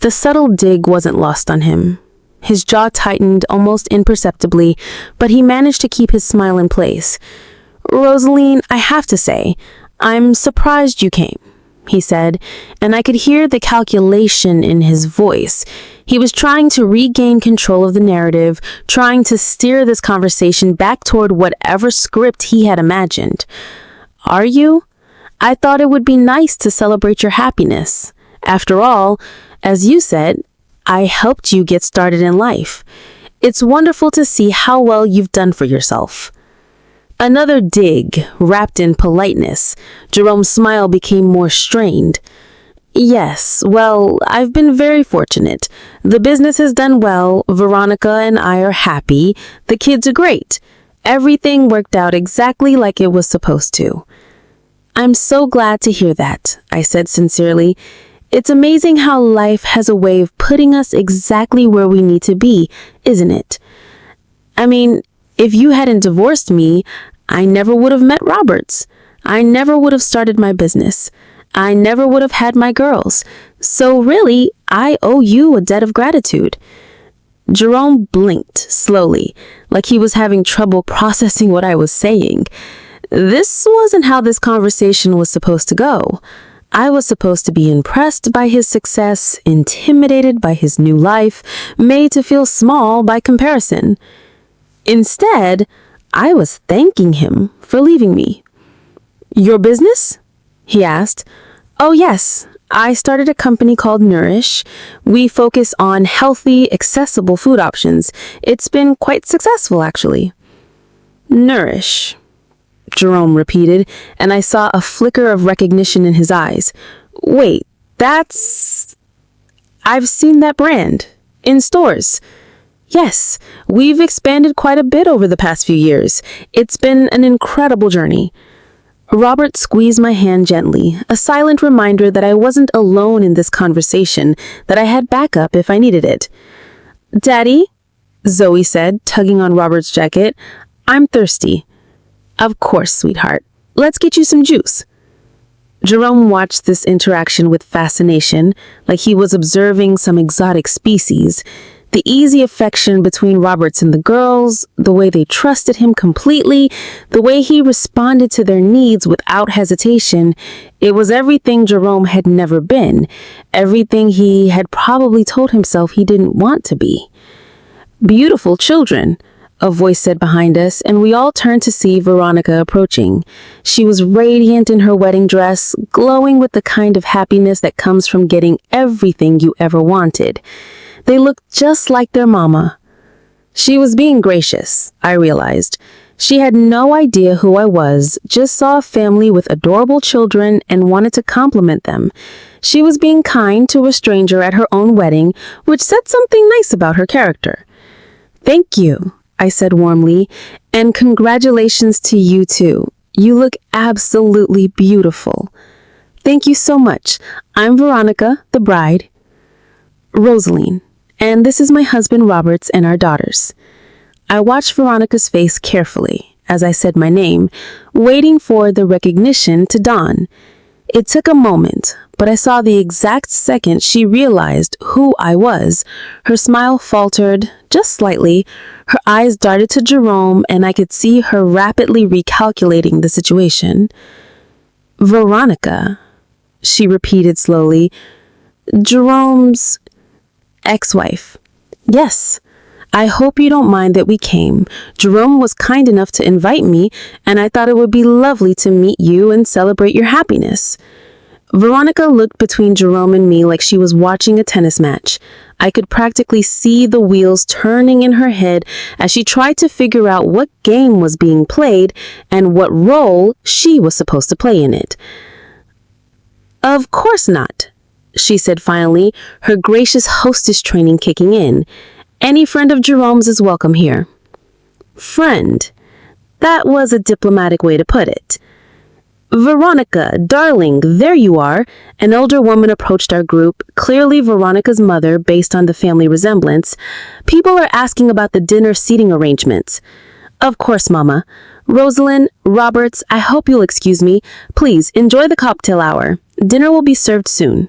The subtle dig wasn't lost on him. His jaw tightened almost imperceptibly, but he managed to keep his smile in place. Rosaline, I have to say, I'm surprised you came, he said, and I could hear the calculation in his voice. He was trying to regain control of the narrative, trying to steer this conversation back toward whatever script he had imagined. Are you? I thought it would be nice to celebrate your happiness. After all, as you said, I helped you get started in life. It's wonderful to see how well you've done for yourself. Another dig, wrapped in politeness. Jerome's smile became more strained. Yes, well, I've been very fortunate. The business has done well, Veronica and I are happy, the kids are great. Everything worked out exactly like it was supposed to. I'm so glad to hear that, I said sincerely. It's amazing how life has a way of putting us exactly where we need to be, isn't it? I mean, if you hadn't divorced me, I never would have met Roberts. I never would have started my business. I never would have had my girls. So really, I owe you a debt of gratitude. Jerome blinked slowly, like he was having trouble processing what I was saying. This wasn't how this conversation was supposed to go. I was supposed to be impressed by his success, intimidated by his new life, made to feel small by comparison. Instead, I was thanking him for leaving me. Your business? He asked. Oh yes, I started a company called Nourish. We focus on healthy, accessible food options. It's been quite successful, actually. Nourish, Jerome repeated, and I saw a flicker of recognition in his eyes. Wait, I've seen that brand. In stores. Yes, we've expanded quite a bit over the past few years. It's been an incredible journey. Robert squeezed my hand gently, a silent reminder that I wasn't alone in this conversation, that I had backup if I needed it. Daddy, Zoe said, tugging on Robert's jacket, I'm thirsty. Of course, sweetheart. Let's get you some juice. Jerome watched this interaction with fascination, like he was observing some exotic species. The easy affection between Roberts and the girls, the way they trusted him completely, the way he responded to their needs without hesitation, it was everything Jerome had never been, everything he had probably told himself he didn't want to be. Beautiful children, a voice said behind us, and we all turned to see Veronica approaching. She was radiant in her wedding dress, glowing with the kind of happiness that comes from getting everything you ever wanted. They looked just like their mama. She was being gracious, I realized. She had no idea who I was, just saw a family with adorable children and wanted to compliment them. She was being kind to a stranger at her own wedding, which said something nice about her character. Thank you, I said warmly, and congratulations to you too. You look absolutely beautiful. Thank you so much. I'm Veronica, the bride. Rosaline. And this is my husband Roberts and our daughters. I watched Veronica's face carefully as I said my name, waiting for the recognition to dawn. It took a moment, but I saw the exact second she realized who I was. Her smile faltered just slightly. Her eyes darted to Jerome, and I could see her rapidly recalculating the situation. Veronica, she repeated slowly. Jerome's ex-wife. Yes. I hope you don't mind that we came. Jerome was kind enough to invite me, and I thought it would be lovely to meet you and celebrate your happiness. Veronica looked between Jerome and me like she was watching a tennis match. I could practically see the wheels turning in her head as she tried to figure out what game was being played and what role she was supposed to play in it. Of course not, she said finally, her gracious hostess training kicking in. Any friend of Jerome's is welcome here. Friend. That was a diplomatic way to put it. Veronica, darling, there you are. An older woman approached our group, clearly Veronica's mother based on the family resemblance. People are asking about the dinner seating arrangements. Of course, Mama. Rosalind, Roberts, I hope you'll excuse me. Please, enjoy the cocktail hour. Dinner will be served soon.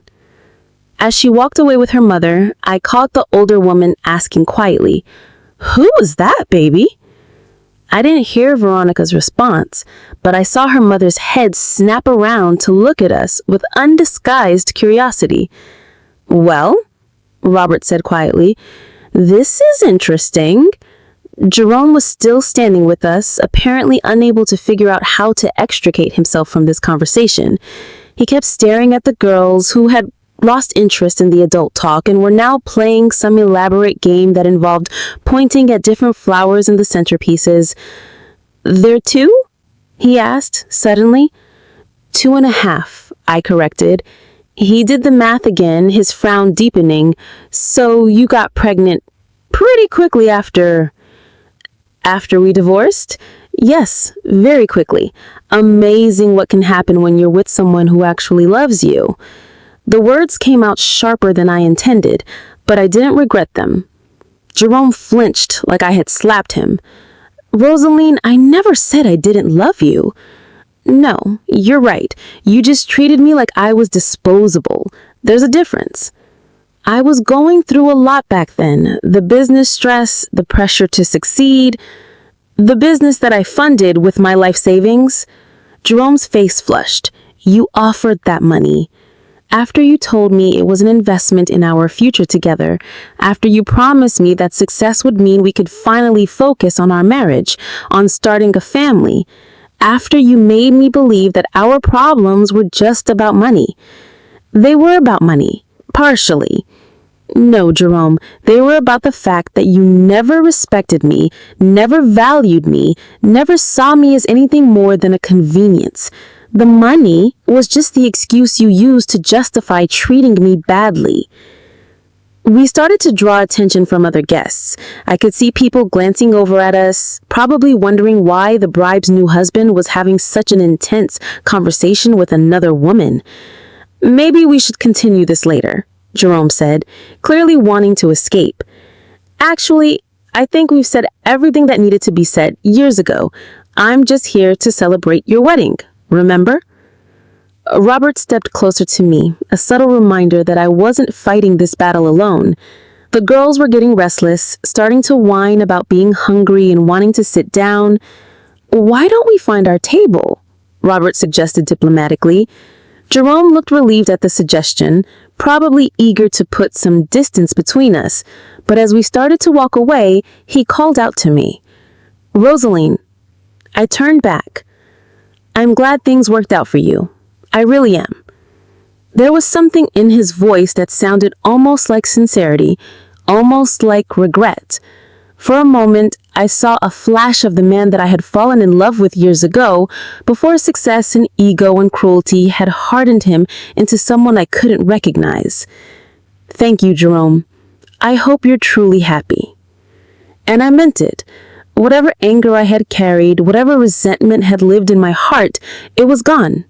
As she walked away with her mother, I caught the older woman asking quietly, "Who was that, baby?" I didn't hear Veronica's response, but I saw her mother's head snap around to look at us with undisguised curiosity. "Well," Robert said quietly, "this is interesting." Jerome was still standing with us, apparently unable to figure out how to extricate himself from this conversation. He kept staring at the girls who had lost interest in the adult talk and were now playing some elaborate game that involved pointing at different flowers in the centerpieces. "There two?" he asked, suddenly. 2.5, I corrected. He did the math again, his frown deepening. "So you got pregnant pretty quickly after we divorced?" "Yes, very quickly. Amazing what can happen when you're with someone who actually loves you." The words came out sharper than I intended, but I didn't regret them. Jerome flinched like I had slapped him. "Rosaline, I never said I didn't love you." "No, you're right. You just treated me like I was disposable. There's a difference." I was going through a lot back then. The business stress, the pressure to succeed, the business that I funded with my life savings. Jerome's face flushed. "You offered that money. After you told me it was an investment in our future together, after you promised me that success would mean we could finally focus on our marriage, on starting a family, after you made me believe that our problems were just about money." "They were about money, partially." "No, Jerome, they were about the fact that you never respected me, never valued me, never saw me as anything more than a convenience. The money was just the excuse you used to justify treating me badly." We started to draw attention from other guests. I could see people glancing over at us, probably wondering why the bride's new husband was having such an intense conversation with another woman. "Maybe we should continue this later," Jerome said, clearly wanting to escape. "Actually, I think we've said everything that needed to be said years ago. I'm just here to celebrate your wedding. Remember?" Robert stepped closer to me, a subtle reminder that I wasn't fighting this battle alone. The girls were getting restless, starting to whine about being hungry and wanting to sit down. "Why don't we find our table?" Robert suggested diplomatically. Jerome looked relieved at the suggestion, probably eager to put some distance between us, but as we started to walk away, he called out to me, "Rosaline." I turned back. "I'm glad things worked out for you. I really am." There was something in his voice that sounded almost like sincerity, almost like regret. For a moment, I saw a flash of the man that I had fallen in love with years ago, before success and ego and cruelty had hardened him into someone I couldn't recognize. "Thank you, Jerome. I hope you're truly happy." And I meant it. Whatever anger I had carried, whatever resentment had lived in my heart, it was gone.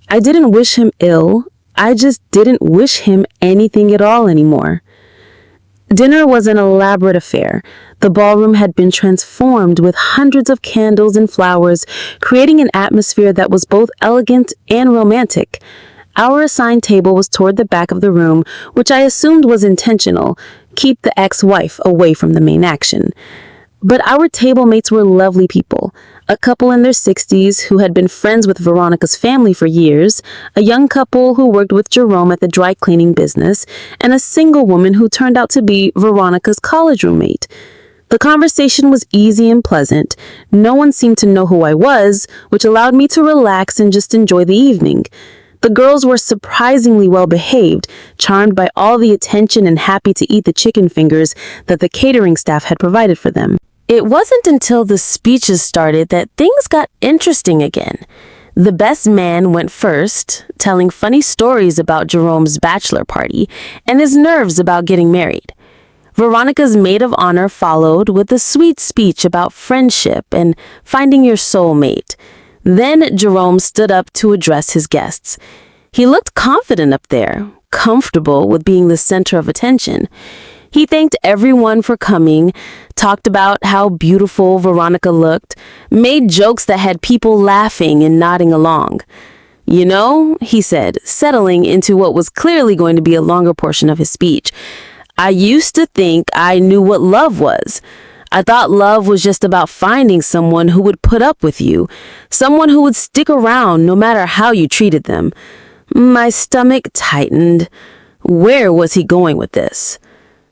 I didn't wish him ill. I just didn't wish him anything at all anymore. Dinner was an elaborate affair. The ballroom had been transformed with hundreds of candles and flowers, creating an atmosphere that was both elegant and romantic. Our assigned table was toward the back of the room, which I assumed was intentional. Keep the ex-wife away from the main action. But our table mates were lovely people. A couple in their 60s who had been friends with Veronica's family for years, a young couple who worked with Jerome at the dry cleaning business, and a single woman who turned out to be Veronica's college roommate. The conversation was easy and pleasant. No one seemed to know who I was, which allowed me to relax and just enjoy the evening. The girls were surprisingly well behaved, charmed by all the attention and happy to eat the chicken fingers that the catering staff had provided for them. It wasn't until the speeches started that things got interesting again. The best man went first, telling funny stories about Jerome's bachelor party and his nerves about getting married. Veronica's maid of honor followed with a sweet speech about friendship and finding your soulmate. Then Jerome stood up to address his guests. He looked confident up there, comfortable with being the center of attention. He thanked everyone for coming, talked about how beautiful Veronica looked, made jokes that had people laughing and nodding along. "You know," he said, settling into what was clearly going to be a longer portion of his speech, "I used to think I knew what love was. I thought love was just about finding someone who would put up with you, someone who would stick around no matter how you treated them." My stomach tightened. Where was he going with this?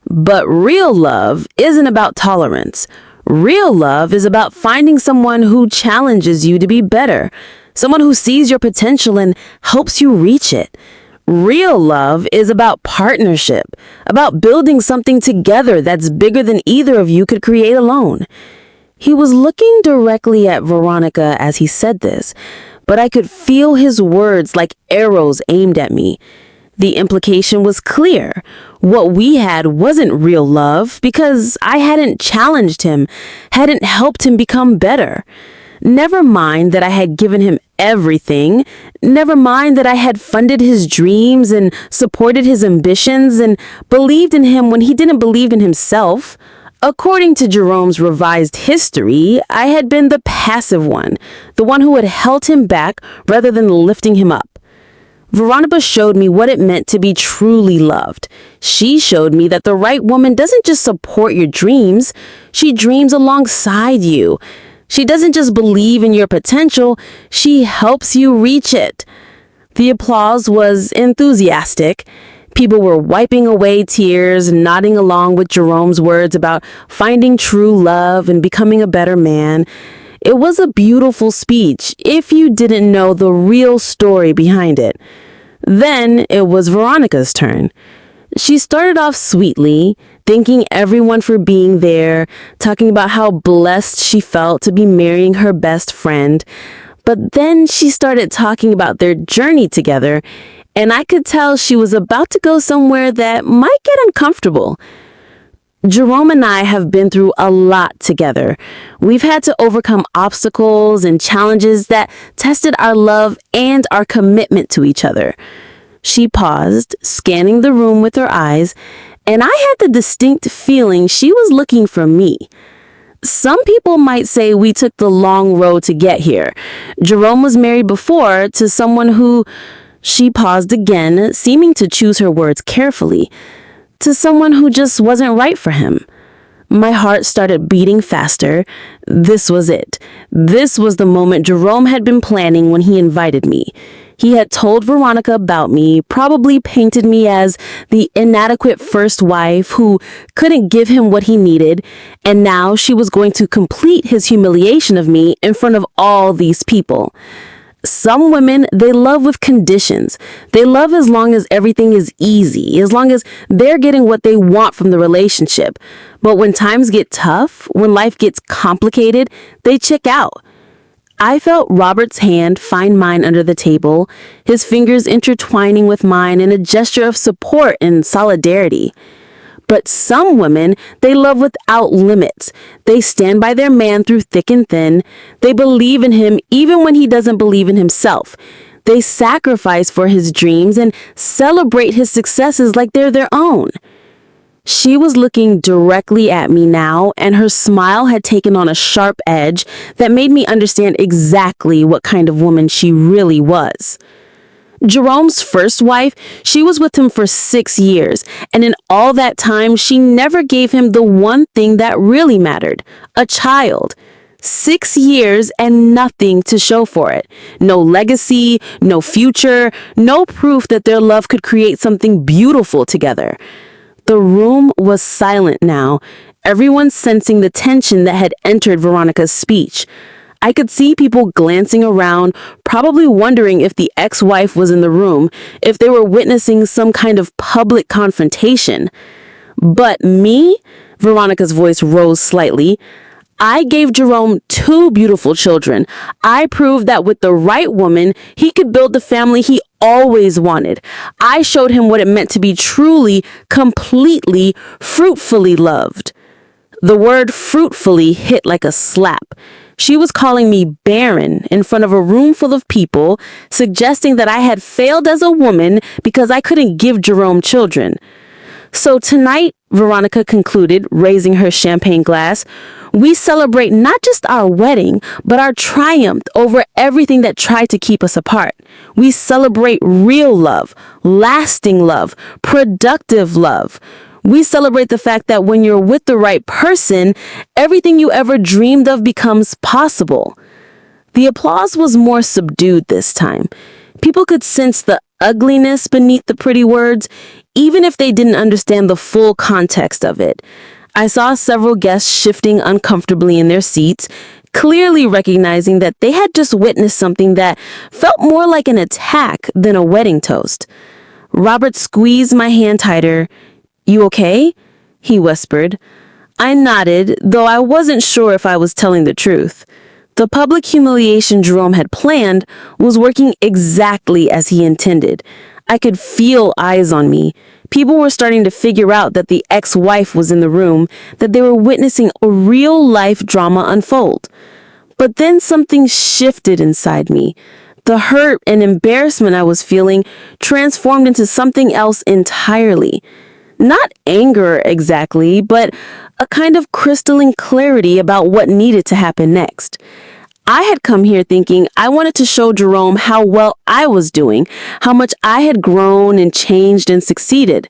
But real love isn't about tolerance. Real love is about finding someone who challenges you to be better, someone who sees your potential and helps you reach it. Real love is about partnership, about building something together that's bigger than either of you could create alone. He was looking directly at Veronica as he said this, but I could feel his words like arrows aimed at me. The implication was clear. What we had wasn't real love because I hadn't challenged him, hadn't helped him become better. Never mind that I had given him everything. Never mind that I had funded his dreams and supported his ambitions and believed in him when he didn't believe in himself. According to Jerome's revised history, I had been the passive one, the one who had held him back rather than lifting him up. Veronica showed me what it meant to be truly loved. She showed me that the right woman doesn't just support your dreams, she dreams alongside you. She doesn't just believe in your potential, she helps you reach it. The applause was enthusiastic. People were wiping away tears, nodding along with Jerome's words about finding true love and becoming a better man. It was a beautiful speech if you didn't know the real story behind it. Then it was Veronica's turn. She started off sweetly, thanking everyone for being there, talking about how blessed she felt to be marrying her best friend. But then she started talking about their journey together, and I could tell she was about to go somewhere that might get uncomfortable. Jerome and I have been through a lot together. We've had to overcome obstacles and challenges that tested our love and our commitment to each other. She paused, scanning the room with her eyes, and I had the distinct feeling she was looking for me. Some people might say we took the long road to get here. Jerome was married before to someone who... She paused again, seeming to choose her words carefully. To someone who just wasn't right for him. My heart started beating faster. This was it. This was the moment Jerome had been planning when he invited me. He had told Veronica about me, probably painted me as the inadequate first wife who couldn't give him what he needed, and now she was going to complete his humiliation of me in front of all these people. Some women, they love with conditions. They love as long as everything is easy, as long as they're getting what they want from the relationship. But when times get tough, when life gets complicated, they check out. I felt Robert's hand find mine under the table, his fingers intertwining with mine in a gesture of support and solidarity. But some women, they love without limits. They stand by their man through thick and thin. They believe in him even when he doesn't believe in himself. They sacrifice for his dreams and celebrate his successes like they're their own. She was looking directly at me now, and her smile had taken on a sharp edge that made me understand exactly what kind of woman she really was. Jerome's first wife, she was with him for 6 years, and in all that time, she never gave him the one thing that really mattered, a child. 6 years and nothing to show for it. No legacy, no future, no proof that their love could create something beautiful together. The room was silent now, everyone sensing the tension that had entered Veronica's speech. I could see people glancing around, probably wondering if the ex-wife was in the room, if they were witnessing some kind of public confrontation. But me, Veronica's voice rose slightly, I gave Jerome 2 beautiful children. I proved that with the right woman, he could build the family he always wanted. I showed him what it meant to be truly, completely, fruitfully loved. The word fruitfully hit like a slap. She was calling me barren in front of a room full of people, suggesting that I had failed as a woman because I couldn't give Jerome children. So tonight, Veronica concluded, raising her champagne glass, we celebrate not just our wedding, but our triumph over everything that tried to keep us apart. We celebrate real love, lasting love, productive love. We celebrate the fact that when you're with the right person, everything you ever dreamed of becomes possible. The applause was more subdued this time. People could sense the ugliness beneath the pretty words, even if they didn't understand the full context of it. I saw several guests shifting uncomfortably in their seats, clearly recognizing that they had just witnessed something that felt more like an attack than a wedding toast. Robert squeezed my hand tighter. "You okay?" he whispered. I nodded, though I wasn't sure if I was telling the truth. The public humiliation Jerome had planned was working exactly as he intended. I could feel eyes on me. People were starting to figure out that the ex-wife was in the room, that they were witnessing a real-life drama unfold. But then something shifted inside me. The hurt and embarrassment I was feeling transformed into something else entirely. Not anger exactly, but a kind of crystalline clarity about what needed to happen next. I had come here thinking I wanted to show Jerome how well I was doing, how much I had grown and changed and succeeded.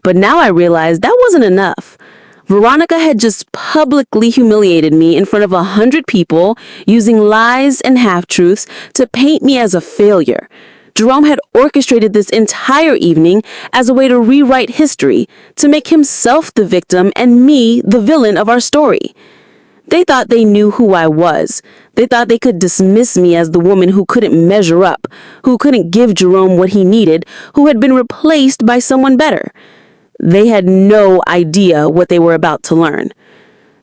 But now I realized that wasn't enough. Veronica had just publicly humiliated me in front of 100 people, using lies and half-truths to paint me as a failure. Jerome had orchestrated this entire evening as a way to rewrite history, to make himself the victim and me the villain of our story. They thought they knew who I was. They thought they could dismiss me as the woman who couldn't measure up, who couldn't give Jerome what he needed, who had been replaced by someone better. They had no idea what they were about to learn.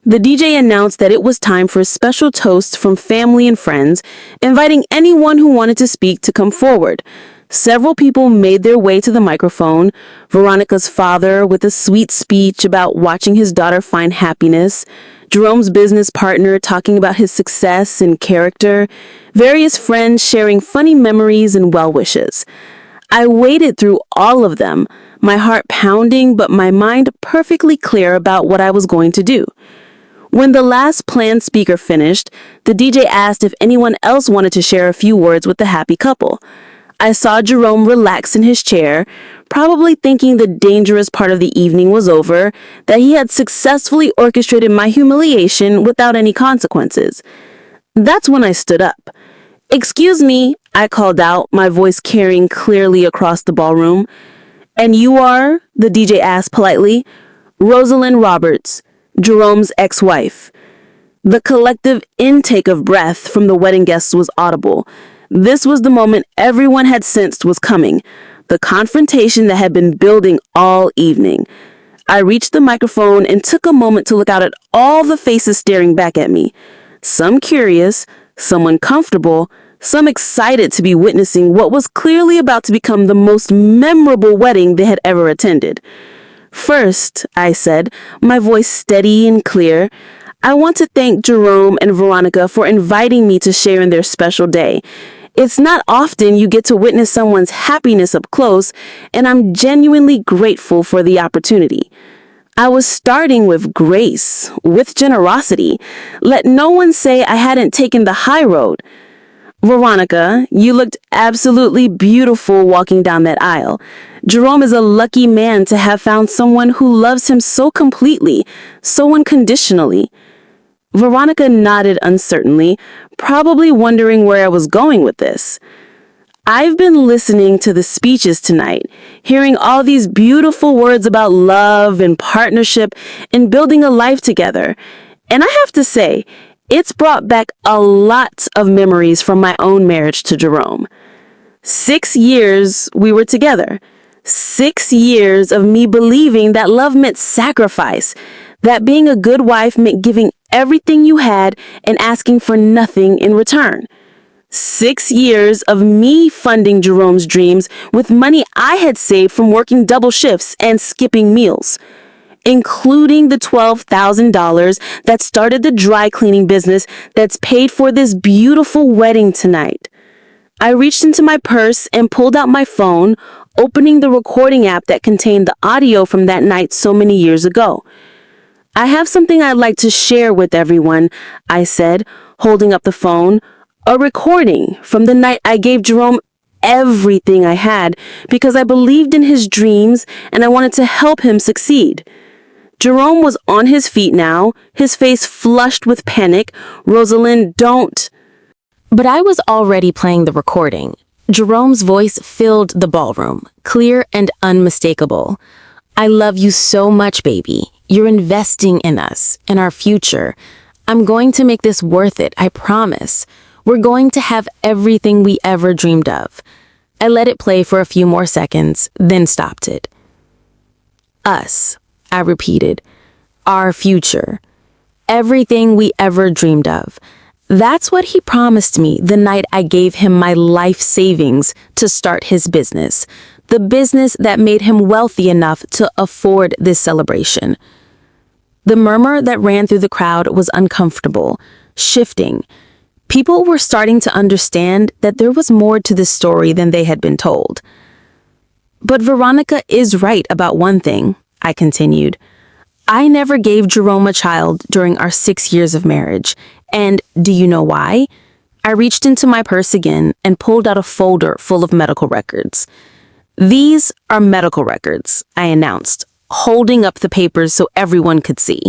The DJ announced that it was time for a special toast from family and friends, inviting anyone who wanted to speak to come forward. Several people made their way to the microphone. Veronica's father with a sweet speech about watching his daughter find happiness, Jerome's business partner talking about his success and character, various friends sharing funny memories and well wishes. I waded through all of them, my heart pounding but my mind perfectly clear about what I was going to do. When the last planned speaker finished, the DJ asked if anyone else wanted to share a few words with the happy couple. I saw Jerome relax in his chair, probably thinking the dangerous part of the evening was over, that he had successfully orchestrated my humiliation without any consequences. That's when I stood up. "Excuse me," I called out, my voice carrying clearly across the ballroom. "And you are?" the DJ asked politely. "Rosalind Roberts, Jerome's ex-wife." The collective intake of breath from the wedding guests was audible. This was the moment everyone had sensed was coming, the confrontation that had been building all evening. I reached the microphone and took a moment to look out at all the faces staring back at me. Some curious, some uncomfortable, some excited to be witnessing what was clearly about to become the most memorable wedding they had ever attended. "First," I said, my voice steady and clear, "I want to thank Jerome and Veronica for inviting me to share in their special day. It's not often you get to witness someone's happiness up close, and I'm genuinely grateful for the opportunity." I was starting with grace, with generosity. Let no one say I hadn't taken the high road. Veronica, you looked absolutely beautiful walking down that aisle. Jerome is a lucky man to have found someone who loves him so completely, so unconditionally. Veronica nodded uncertainly, probably wondering where I was going with this. I've been listening to the speeches tonight, hearing all these beautiful words about love and partnership and building a life together. And I have to say, it's brought back a lot of memories from my own marriage to Jerome. 6 years we were together. 6 years of me believing that love meant sacrifice, that being a good wife meant giving everything you had and asking for nothing in return. 6 years of me funding Jerome's dreams with money I had saved from working double shifts and skipping meals, including the $12,000 that started the dry cleaning business that's paid for this beautiful wedding tonight. I reached into my purse and pulled out my phone, opening the recording app that contained the audio from that night so many years ago. I have something I'd like to share with everyone, I said, holding up the phone. A recording from the night I gave Jerome everything I had because I believed in his dreams and I wanted to help him succeed. Jerome was on his feet now, his face flushed with panic. Rosalind, don't. But I was already playing the recording. Jerome's voice filled the ballroom, clear and unmistakable. I love you so much, baby. You're investing in us, in our future. I'm going to make this worth it, I promise. We're going to have everything we ever dreamed of. I let it play for a few more seconds, then stopped it. Us, I repeated. Our future. Everything we ever dreamed of. That's what he promised me the night I gave him my life savings to start his business. The business that made him wealthy enough to afford this celebration. The murmur that ran through the crowd was uncomfortable, shifting. People were starting to understand that there was more to this story than they had been told. But Veronica is right about one thing, I continued. I never gave Jerome a child during our 6 years of marriage. And do you know why? I reached into my purse again and pulled out a folder full of medical records. These are medical records, I announced, holding up the papers so everyone could see.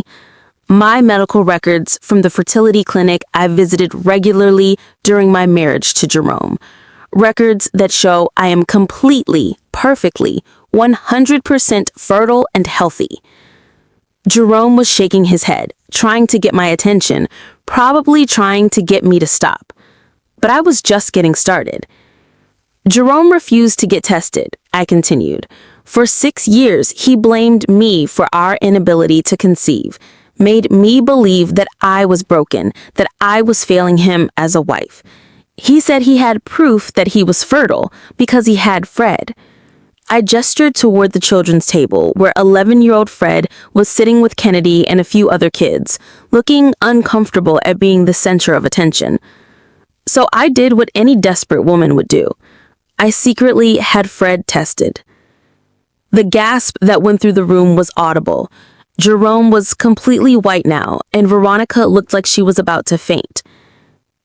My medical records from the fertility clinic I visited regularly during my marriage to Jerome. Records that show I am completely, perfectly, 100% fertile and healthy. Jerome was shaking his head, trying to get my attention, probably trying to get me to stop. But I was just getting started. Jerome refused to get tested, I continued. For 6 years, he blamed me for our inability to conceive, made me believe that I was broken, that I was failing him as a wife. He said he had proof that he was fertile because he had Fred. I gestured toward the children's table where 11-year-old Fred was sitting with Kennedy and a few other kids, looking uncomfortable at being the center of attention. So I did what any desperate woman would do. I secretly had Fred tested. The gasp that went through the room was audible. Jerome was completely white now, and Veronica looked like she was about to faint.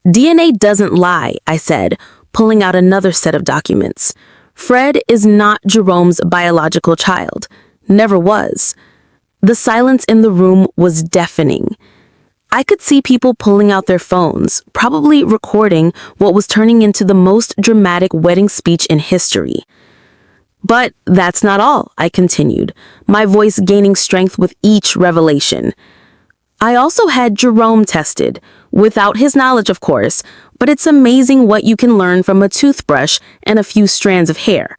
DNA doesn't lie, I said, pulling out another set of documents. Fred is not Jerome's biological child. Never was. The silence in the room was deafening. I could see people pulling out their phones, probably recording what was turning into the most dramatic wedding speech in history. But that's not all, I continued, my voice gaining strength with each revelation. I also had Jerome tested, without his knowledge, of course, but it's amazing what you can learn from a toothbrush and a few strands of hair.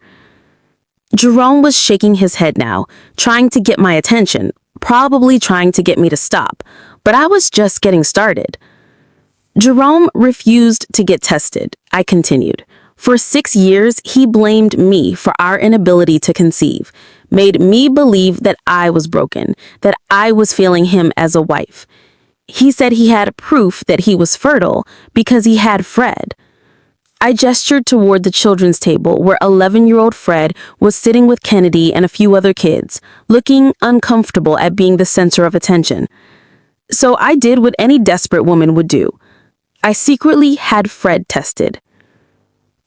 Jerome was shaking his head now, trying to get my attention, probably trying to get me to stop, but I was just getting started. Jerome refused to get tested, I continued. For 6 years, he blamed me for our inability to conceive, made me believe that I was broken, that I was failing him as a wife. He said he had proof that he was fertile because he had Fred. I gestured toward the children's table where 11-year-old Fred was sitting with Kennedy and a few other kids, looking uncomfortable at being the center of attention. So I did what any desperate woman would do. I secretly had Fred tested.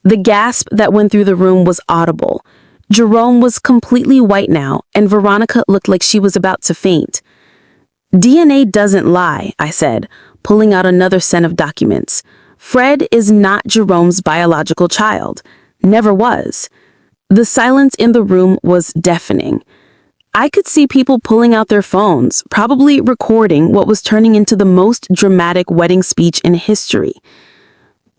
The gasp that went through the room was audible. Jerome was completely white now, and Veronica looked like she was about to faint. DNA doesn't lie, I said, pulling out another set of documents. Fred is not Jerome's biological child. Never was. The silence in the room was deafening. I could see people pulling out their phones, probably recording what was turning into the most dramatic wedding speech in history.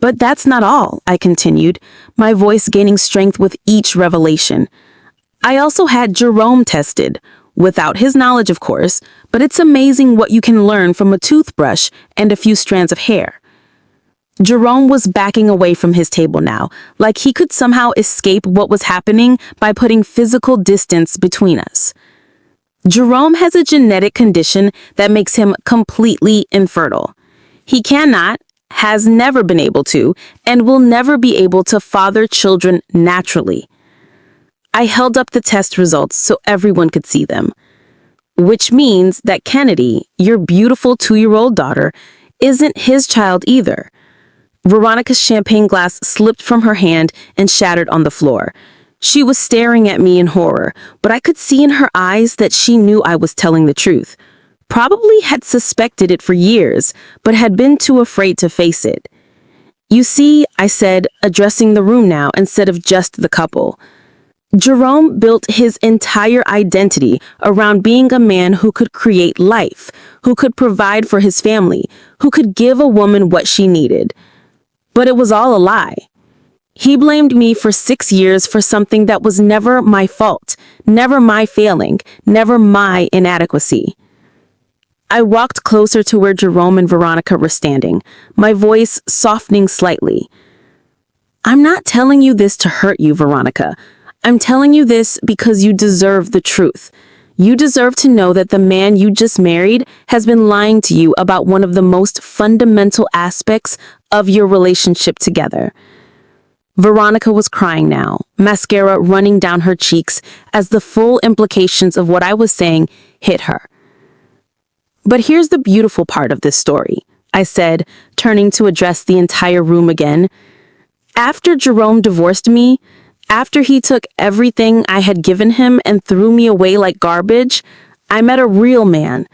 But that's not all, I continued, my voice gaining strength with each revelation. I also had Jerome tested, without his knowledge, of course, but it's amazing what you can learn from a toothbrush and a few strands of hair. Jerome was backing away from his table now, like he could somehow escape what was happening by putting physical distance between us. Jerome has a genetic condition that makes him completely infertile. He cannot, has never been able to, and will never be able to father children naturally. I held up the test results so everyone could see them. Which means that Kennedy, your beautiful 2-year-old daughter, isn't his child either. Veronica's champagne glass slipped from her hand and shattered on the floor. She was staring at me in horror, but I could see in her eyes that she knew I was telling the truth. Probably had suspected it for years, but had been too afraid to face it. You see, I said, addressing the room now instead of just the couple. Jerome built his entire identity around being a man who could create life, who could provide for his family, who could give a woman what she needed. But it was all a lie. He blamed me for 6 years for something that was never my fault, never my failing, never my inadequacy. I walked closer to where Jerome and Veronica were standing, my voice softening slightly. I'm not telling you this to hurt you, Veronica. I'm telling you this because you deserve the truth. You deserve to know that the man you just married has been lying to you about one of the most fundamental aspects of your relationship together. Veronica was crying now, mascara running down her cheeks as the full implications of what I was saying hit her. But here's the beautiful part of this story, I said, turning to address the entire room again. After Jerome divorced me, after he took everything I had given him and threw me away like garbage, I met a real man.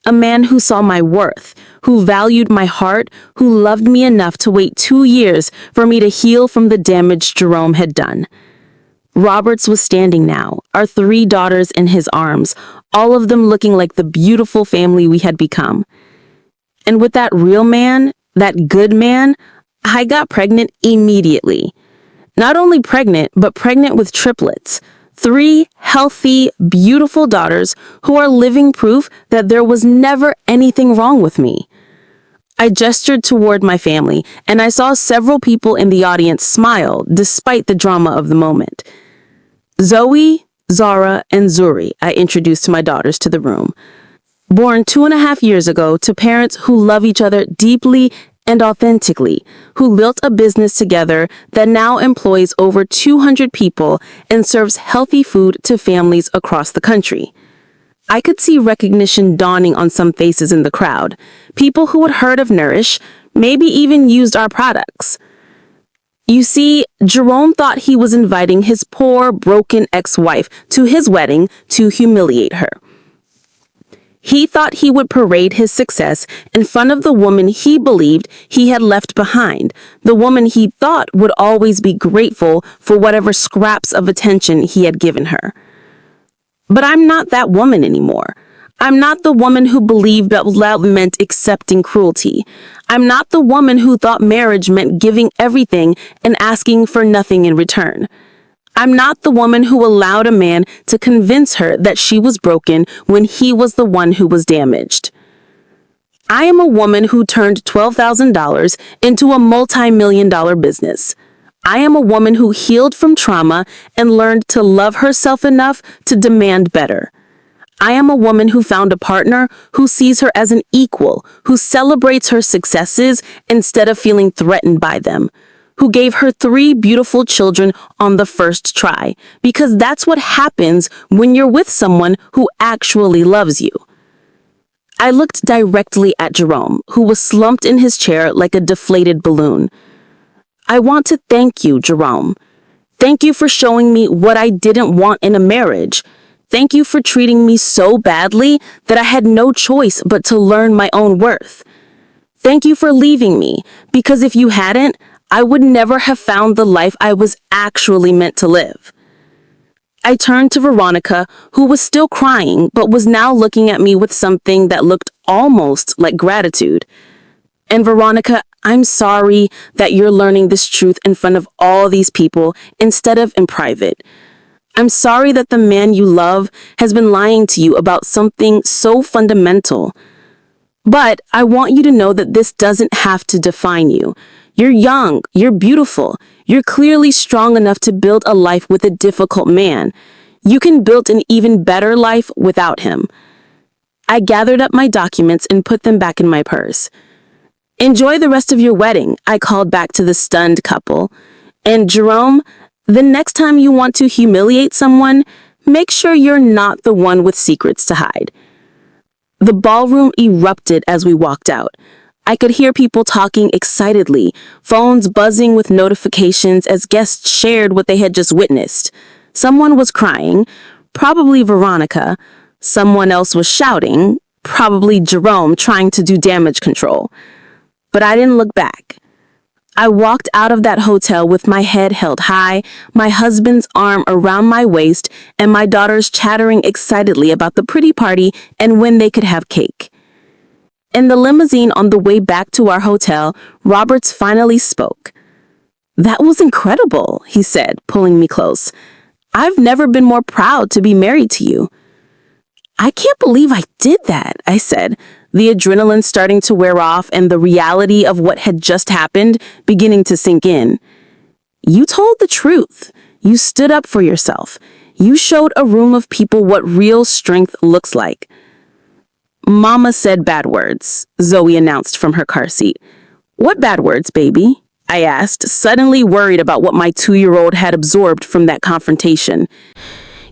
A man who saw my worth, who valued my heart, who loved me enough to wait 2 years for me to heal from the damage Jerome had done. Roberts was standing now, our 3 daughters in his arms, all of them looking like the beautiful family we had become. And with that real man, that good man, I got pregnant immediately. Not only pregnant, but pregnant with triplets. 3 healthy, beautiful daughters who are living proof that there was never anything wrong with me. I gestured toward my family, and I saw several people in the audience smile despite the drama of the moment. Zoe, Zara, and Zuri, I introduced my daughters to the room. Born 2.5 years ago to parents who love each other deeply and authentically, who built a business together that now employs over 200 people and serves healthy food to families across the country. I could see recognition dawning on some faces in the crowd, people who had heard of Nourish, maybe even used our products. You see, Jerome thought he was inviting his poor, broken ex-wife to his wedding to humiliate her. He thought he would parade his success in front of the woman he believed he had left behind, the woman he thought would always be grateful for whatever scraps of attention he had given her. But I'm not that woman anymore. I'm not the woman who believed that love meant accepting cruelty. I'm not the woman who thought marriage meant giving everything and asking for nothing in return. I'm not the woman who allowed a man to convince her that she was broken when he was the one who was damaged. I am a woman who turned $12,000 into a multi-million-dollar business. I am a woman who healed from trauma and learned to love herself enough to demand better. I am a woman who found a partner who sees her as an equal, who celebrates her successes instead of feeling threatened by them, who gave her 3 beautiful children on the first try, because that's what happens when you're with someone who actually loves you. I looked directly at Jerome, who was slumped in his chair like a deflated balloon. I want to thank you, Jerome. Thank you for showing me what I didn't want in a marriage. Thank you for treating me so badly that I had no choice but to learn my own worth. Thank you for leaving me, because if you hadn't, I would never have found the life I was actually meant to live. I turned to Veronica, who was still crying, but was now looking at me with something that looked almost like gratitude. And Veronica, I'm sorry that you're learning this truth in front of all these people instead of in private. I'm sorry that the man you love has been lying to you about something so fundamental. But I want you to know that this doesn't have to define you. You're young, you're beautiful, you're clearly strong enough to build a life with a difficult man. You can build an even better life without him. I gathered up my documents and put them back in my purse. Enjoy the rest of your wedding, I called back to the stunned couple. And Jerome, the next time you want to humiliate someone, make sure you're not the one with secrets to hide. The ballroom erupted as we walked out. I could hear people talking excitedly, phones buzzing with notifications as guests shared what they had just witnessed. Someone was crying, probably Veronica. Someone else was shouting, probably Jerome trying to do damage control. But I didn't look back. I walked out of that hotel with my head held high, my husband's arm around my waist, and my daughters chattering excitedly about the pretty party and when they could have cake. In the limousine on the way back to our hotel, Roberts finally spoke. "That was incredible," he said, pulling me close. "I've never been more proud to be married to you." "I can't believe I did that," I said, the adrenaline starting to wear off and the reality of what had just happened beginning to sink in. "You told the truth. You stood up for yourself. You showed a room of people what real strength looks like." "Mama said bad words," Zoe announced from her car seat. "What bad words, baby?" I asked, suddenly worried about what my 2-year-old had absorbed from that confrontation.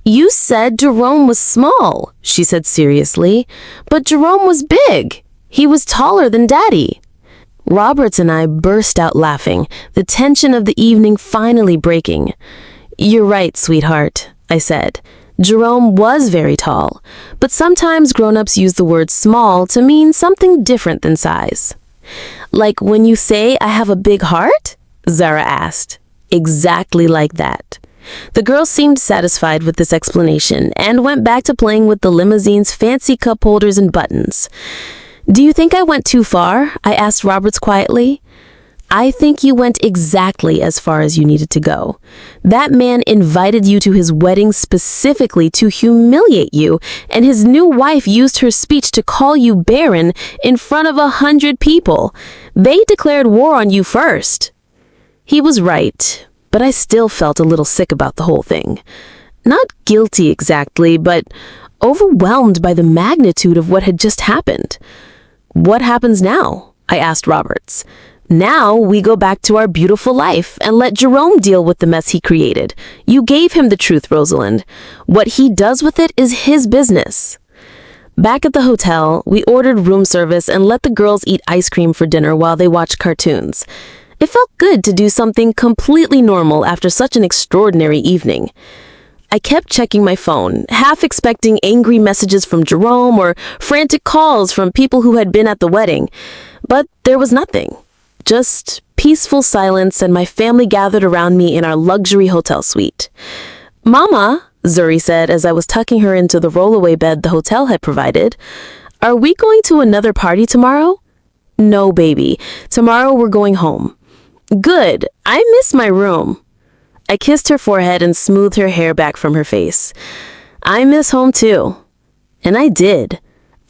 "You said Jerome was small," she said seriously, "but Jerome was big. He was taller than Daddy." Roberts and I burst out laughing, the tension of the evening finally breaking. "You're right, sweetheart," I said. Jerome was very tall, but sometimes grown-ups use the word small to mean something different than size. "Like when you say I have a big heart?" Zara asked. "Exactly like that." The girl seemed satisfied with this explanation and went back to playing with the limousine's fancy cup holders and buttons. "Do you think I went too far?" I asked Roberts quietly. "I think you went exactly as far as you needed to go. That man invited you to his wedding specifically to humiliate you, and his new wife used her speech to call you barren in front of 100 people. They declared war on you first." He was right, but I still felt a little sick about the whole thing. Not guilty exactly, but overwhelmed by the magnitude of what had just happened. "What happens now?" I asked Roberts. "Now we go back to our beautiful life and let Jerome deal with the mess he created. You gave him the truth, Rosalind. What he does with it is his business." Back at the hotel, we ordered room service and let the girls eat ice cream for dinner while they watched cartoons. It felt good to do something completely normal after such an extraordinary evening. I kept checking my phone, half expecting angry messages from Jerome or frantic calls from people who had been at the wedding. But there was nothing. Just peaceful silence and my family gathered around me in our luxury hotel suite. "Mama," Zuri said as I was tucking her into the rollaway bed the hotel had provided, "are we going to another party tomorrow?" "No, baby. Tomorrow we're going home." "Good. I miss my room." I kissed her forehead and smoothed her hair back from her face. "I miss home too." And I did.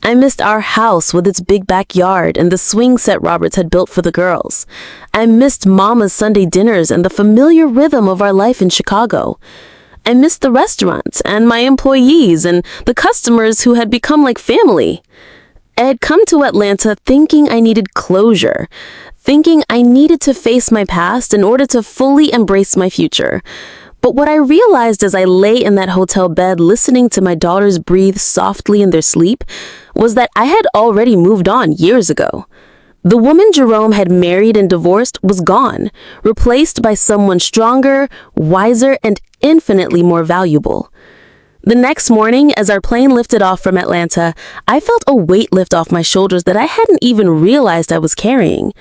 I missed our house with its big backyard and the swing set Roberts had built for the girls. I missed Mama's Sunday dinners and the familiar rhythm of our life in Chicago. I missed the restaurants and my employees and the customers who had become like family. I had come to Atlanta thinking I needed closure, thinking I needed to face my past in order to fully embrace my future. But what I realized as I lay in that hotel bed listening to my daughters breathe softly in their sleep was that I had already moved on years ago. The woman Jerome had married and divorced was gone, replaced by someone stronger, wiser, and infinitely more valuable. The next morning, as our plane lifted off from Atlanta, I felt a weight lift off my shoulders that I hadn't even realized I was carrying.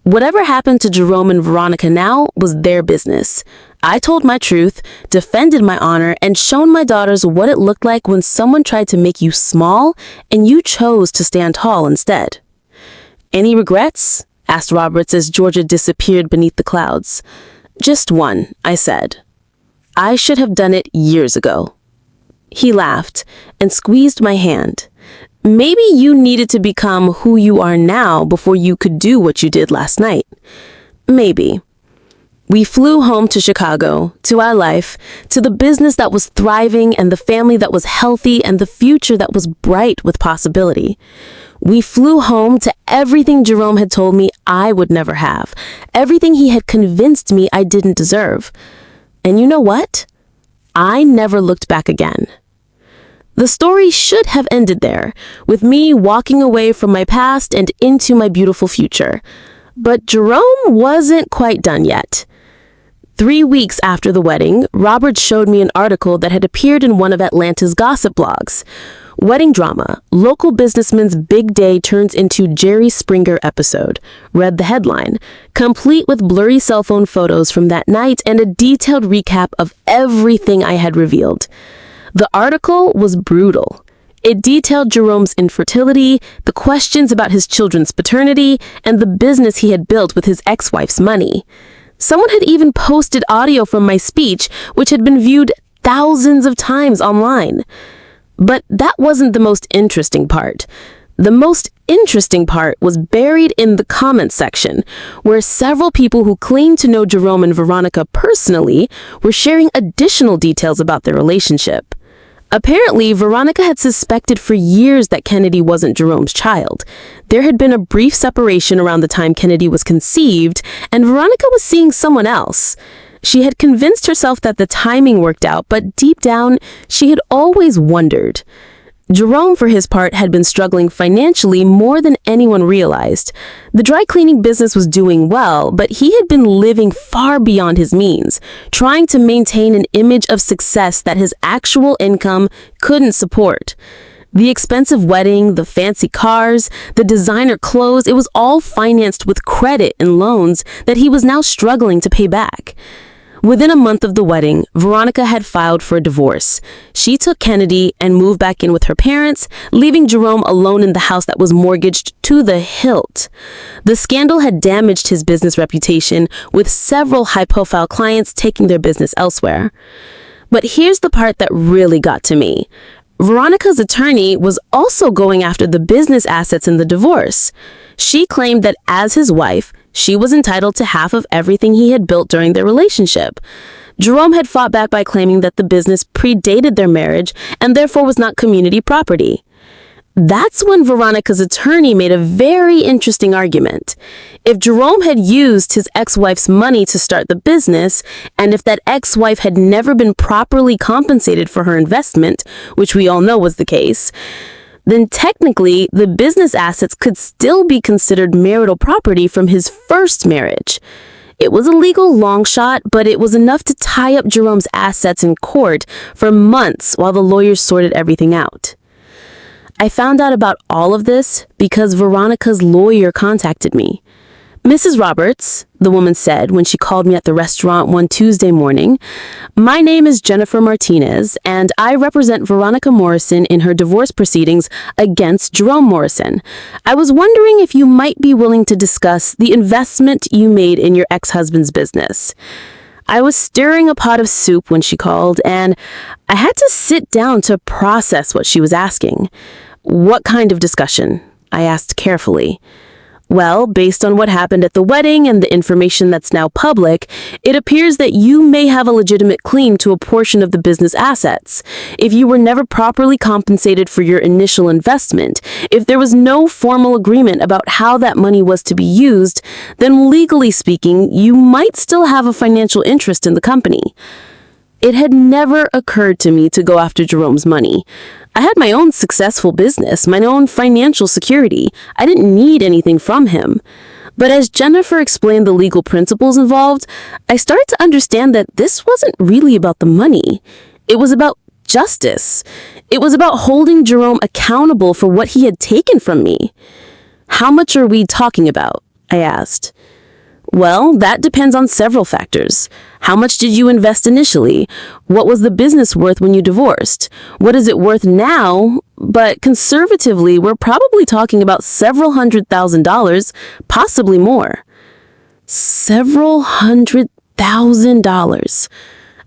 Whatever happened to Jerome and Veronica now was their business. I told my truth, defended my honor, and shown my daughters what it looked like when someone tried to make you small and you chose to stand tall instead. "Any regrets?" asked Roberts as Georgia disappeared beneath the clouds. "Just one," I said. "I should have done it years ago." He laughed and squeezed my hand. "Maybe you needed to become who you are now before you could do what you did last night." Maybe. We flew home to Chicago, to our life, to the business that was thriving and the family that was healthy and the future that was bright with possibility. We flew home to everything Jerome had told me I would never have, everything he had convinced me I didn't deserve. And you know what? I never looked back again. The story should have ended there, with me walking away from my past and into my beautiful future. But Jerome wasn't quite done yet. 3 weeks after the wedding, Robert showed me an article that had appeared in one of Atlanta's gossip blogs. "Wedding drama, local businessman's big day turns into Jerry Springer episode," read the headline, complete with blurry cell phone photos from that night and a detailed recap of everything I had revealed. The article was brutal. It detailed Jerome's infertility, the questions about his children's paternity, and the business he had built with his ex-wife's money. Someone had even posted audio from my speech, which had been viewed thousands of times online. But that wasn't the most interesting part. The most interesting part was buried in the comments section, where several people who claimed to know Jerome and Veronica personally were sharing additional details about their relationship. Apparently, Veronica had suspected for years that Kennedy wasn't Jerome's child. There had been a brief separation around the time Kennedy was conceived, and Veronica was seeing someone else. She had convinced herself that the timing worked out, but deep down, she had always wondered. Jerome, for his part, had been struggling financially more than anyone realized. The dry cleaning business was doing well, but he had been living far beyond his means, trying to maintain an image of success that his actual income couldn't support. The expensive wedding, the fancy cars, the designer clothes, it was all financed with credit and loans that he was now struggling to pay back. Within a month of the wedding, Veronica had filed for a divorce. She took Kennedy and moved back in with her parents, leaving Jerome alone in the house that was mortgaged to the hilt. The scandal had damaged his business reputation, with several high-profile clients taking their business elsewhere. But here's the part that really got to me. Veronica's attorney was also going after the business assets in the divorce. She claimed that as his wife, she was entitled to half of everything he had built during their relationship. Jerome had fought back by claiming that the business predated their marriage and therefore was not community property. That's when Veronica's attorney made a very interesting argument. If Jerome had used his ex-wife's money to start the business, and if that ex-wife had never been properly compensated for her investment, which we all know was the case, then technically the business assets could still be considered marital property from his first marriage. It was a legal long shot, but it was enough to tie up Jerome's assets in court for months while the lawyers sorted everything out. I found out about all of this because Veronica's lawyer contacted me. "Mrs. Roberts," the woman said when she called me at the restaurant one Tuesday morning, "my name is Jennifer Martinez, and I represent Veronica Morrison in her divorce proceedings against Jerome Morrison. I was wondering if you might be willing to discuss the investment you made in your ex-husband's business." I was stirring a pot of soup when she called, and I had to sit down to process what she was asking. "What kind of discussion?" I asked carefully. "Well, based on what happened at the wedding and the information that's now public, it appears that you may have a legitimate claim to a portion of the business assets. If you were never properly compensated for your initial investment, if there was no formal agreement about how that money was to be used, then legally speaking, you might still have a financial interest in the company." It had never occurred to me to go after Jerome's money. I had my own successful business, my own financial security. I didn't need anything from him. But as Jennifer explained the legal principles involved, I started to understand that this wasn't really about the money. It was about justice. It was about holding Jerome accountable for what he had taken from me. How much are we talking about? I asked. Well, that depends on several factors. How much did you invest initially? What was the business worth when you divorced? What is it worth now? But conservatively, we're probably talking about several $100,000, possibly more. Several $100,000.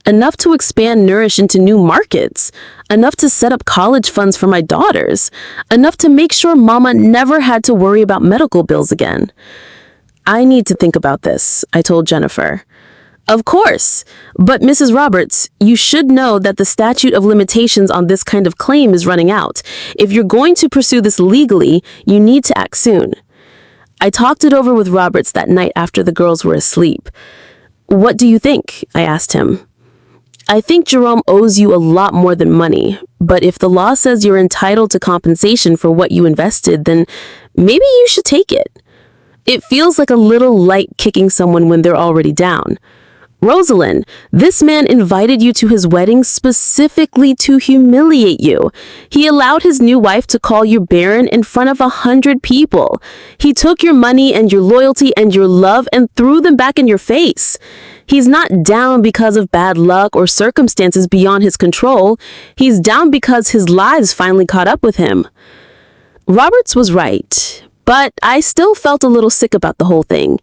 Enough to expand Nourish into new markets. Enough to set up college funds for my daughters. Enough to make sure Mama never had to worry about medical bills again. I need to think about this, I told Jennifer. Of course, but Mrs. Roberts, you should know that the statute of limitations on this kind of claim is running out. If you're going to pursue this legally, you need to act soon. I talked it over with Roberts that night after the girls were asleep. What do you think? I asked him. I think Jerome owes you a lot more than money, but if the law says you're entitled to compensation for what you invested, then maybe you should take it. It feels like a little light kicking someone when they're already down. Rosalind, this man invited you to his wedding specifically to humiliate you. He allowed his new wife to call you barren in front of 100 people. He took your money and your loyalty and your love and threw them back in your face. He's not down because of bad luck or circumstances beyond his control. He's down because his lies finally caught up with him. Roberts was right. But I still felt a little sick about the whole thing.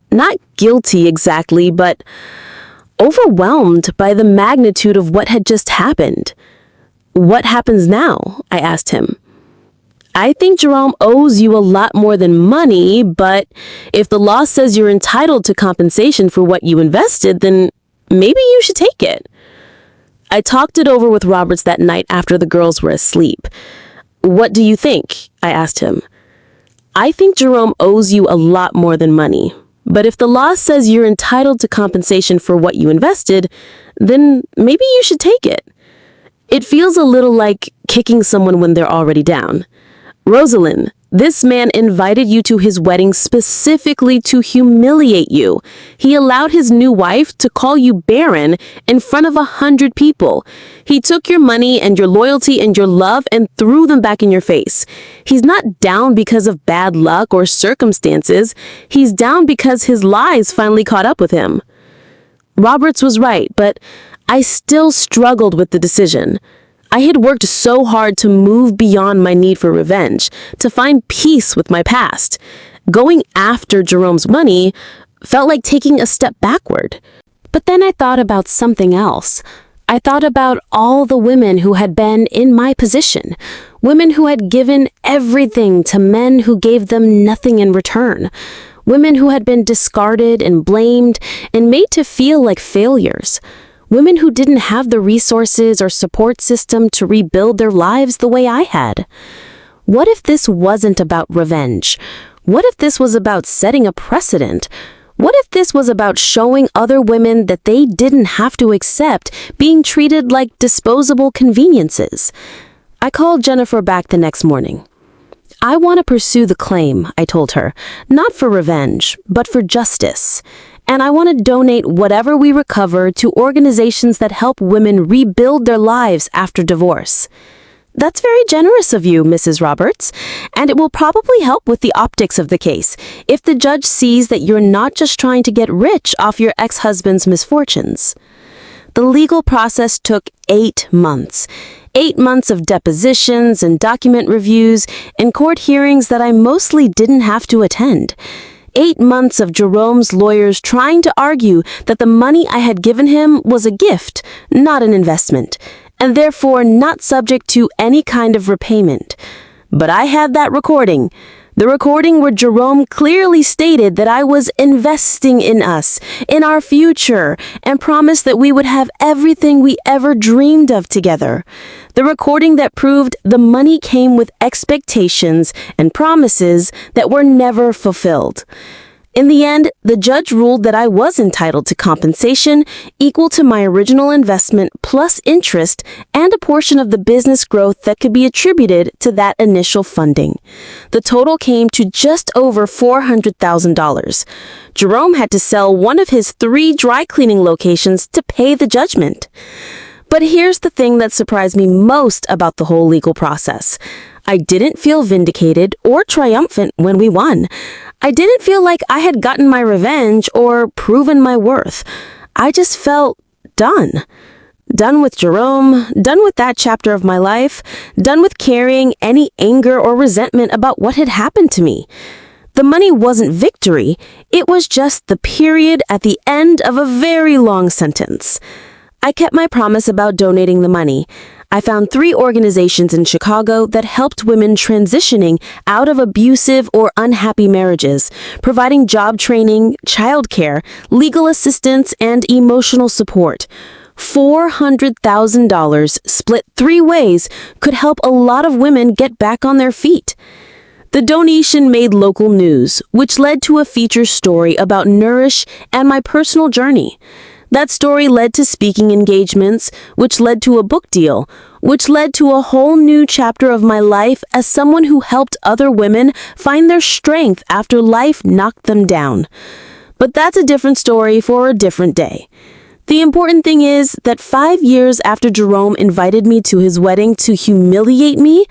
Not guilty exactly, but overwhelmed by the magnitude of what had just happened. What happens now? I asked him. I think Jerome owes you a lot more than money, but if the law says you're entitled to compensation for what you invested, then maybe you should take it. I talked it over with Roberts that night after the girls were asleep. What do you think? I asked him. I think Jerome owes you a lot more than money. But if the law says you're entitled to compensation for what you invested, then maybe you should take it. It feels a little like kicking someone when they're already down. Rosalind, this man invited you to his wedding specifically to humiliate you. He allowed his new wife to call you barren in front of 100 people. He took your money and your loyalty and your love and threw them back in your face. He's not down because of bad luck or circumstances. He's down because his lies finally caught up with him. Roberts was right, but I still struggled with the decision. I had worked so hard to move beyond my need for revenge, to find peace with my past. Going after Jerome's money felt like taking a step backward. But then I thought about something else. I thought about all the women who had been in my position, women who had given everything to men who gave them nothing in return, women who had been discarded and blamed and made to feel like failures. Women who didn't have the resources or support system to rebuild their lives the way I had. What if this wasn't about revenge? What if this was about setting a precedent? What if this was about showing other women that they didn't have to accept being treated like disposable conveniences? I called Jennifer back the next morning. I want to pursue the claim, I told her, not for revenge, but for justice. And I want to donate whatever we recover to organizations that help women rebuild their lives after divorce. That's very generous of you, Mrs. Roberts, and it will probably help with the optics of the case if the judge sees that you're not just trying to get rich off your ex-husband's misfortunes. The legal process took 8 months. 8 months of depositions and document reviews and court hearings that I mostly didn't have to attend. 8 months of Jerome's lawyers trying to argue that the money I had given him was a gift, not an investment, and therefore not subject to any kind of repayment. But I had that recording. The recording where Jerome clearly stated that I was investing in us, in our future, and promised that we would have everything we ever dreamed of together. The recording that proved the money came with expectations and promises that were never fulfilled. In the end, the judge ruled that I was entitled to compensation equal to my original investment plus interest and a portion of the business growth that could be attributed to that initial funding. The total came to just over $400,000. Jerome had to sell one of his 3 dry cleaning locations to pay the judgment. But here's the thing that surprised me most about the whole legal process. I didn't feel vindicated or triumphant when we won. I didn't feel like I had gotten my revenge or proven my worth. I just felt done. Done with Jerome, done with that chapter of my life, done with carrying any anger or resentment about what had happened to me. The money wasn't victory, it was just the period at the end of a very long sentence. I kept my promise about donating the money. I found 3 organizations in Chicago that helped women transitioning out of abusive or unhappy marriages, providing job training, childcare, legal assistance, and emotional support. $400,000 split 3 ways could help a lot of women get back on their feet. The donation made local news, which led to a feature story about Nourish and my personal journey. That story led to speaking engagements, which led to a book deal, which led to a whole new chapter of my life as someone who helped other women find their strength after life knocked them down. But that's a different story for a different day. The important thing is that 5 years after Jerome invited me to his wedding to humiliate me,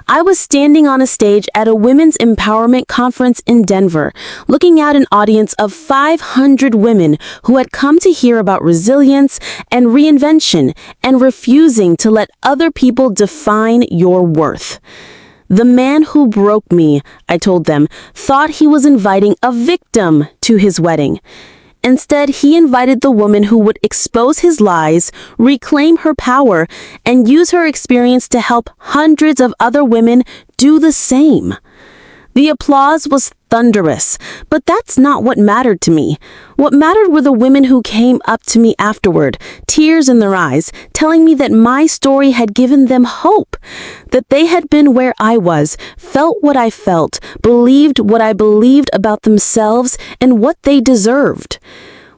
I was standing on a stage at a women's empowerment conference in Denver, looking at an audience of 500 women who had come to hear about resilience and reinvention and refusing to let other people define your worth. The man who broke me, I told them, thought he was inviting a victim to his wedding. Instead, he invited the woman who would expose his lies, reclaim her power, and use her experience to help hundreds of other women do the same. The applause was thunderous, but that's not what mattered to me. What mattered were the women who came up to me afterward, tears in their eyes, telling me that my story had given them hope, that they had been where I was, felt what I felt, believed what I believed about themselves and what they deserved.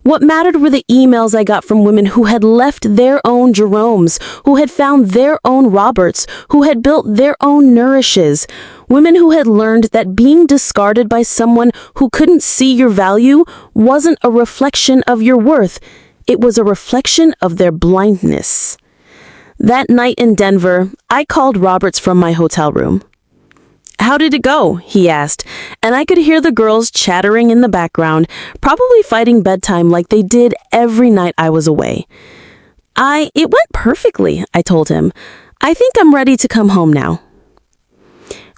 What mattered were the emails I got from women who had left their own Jeromes, who had found their own Roberts, who had built their own Nourishes. Women who had learned that being discarded by someone who couldn't see your value wasn't a reflection of your worth. It was a reflection of their blindness. That night in Denver, I called Roberts from my hotel room. "How did it go?" he asked, and I could hear the girls chattering in the background, probably fighting bedtime like they did every night I was away. It went perfectly, I told him. "I think I'm ready to come home now."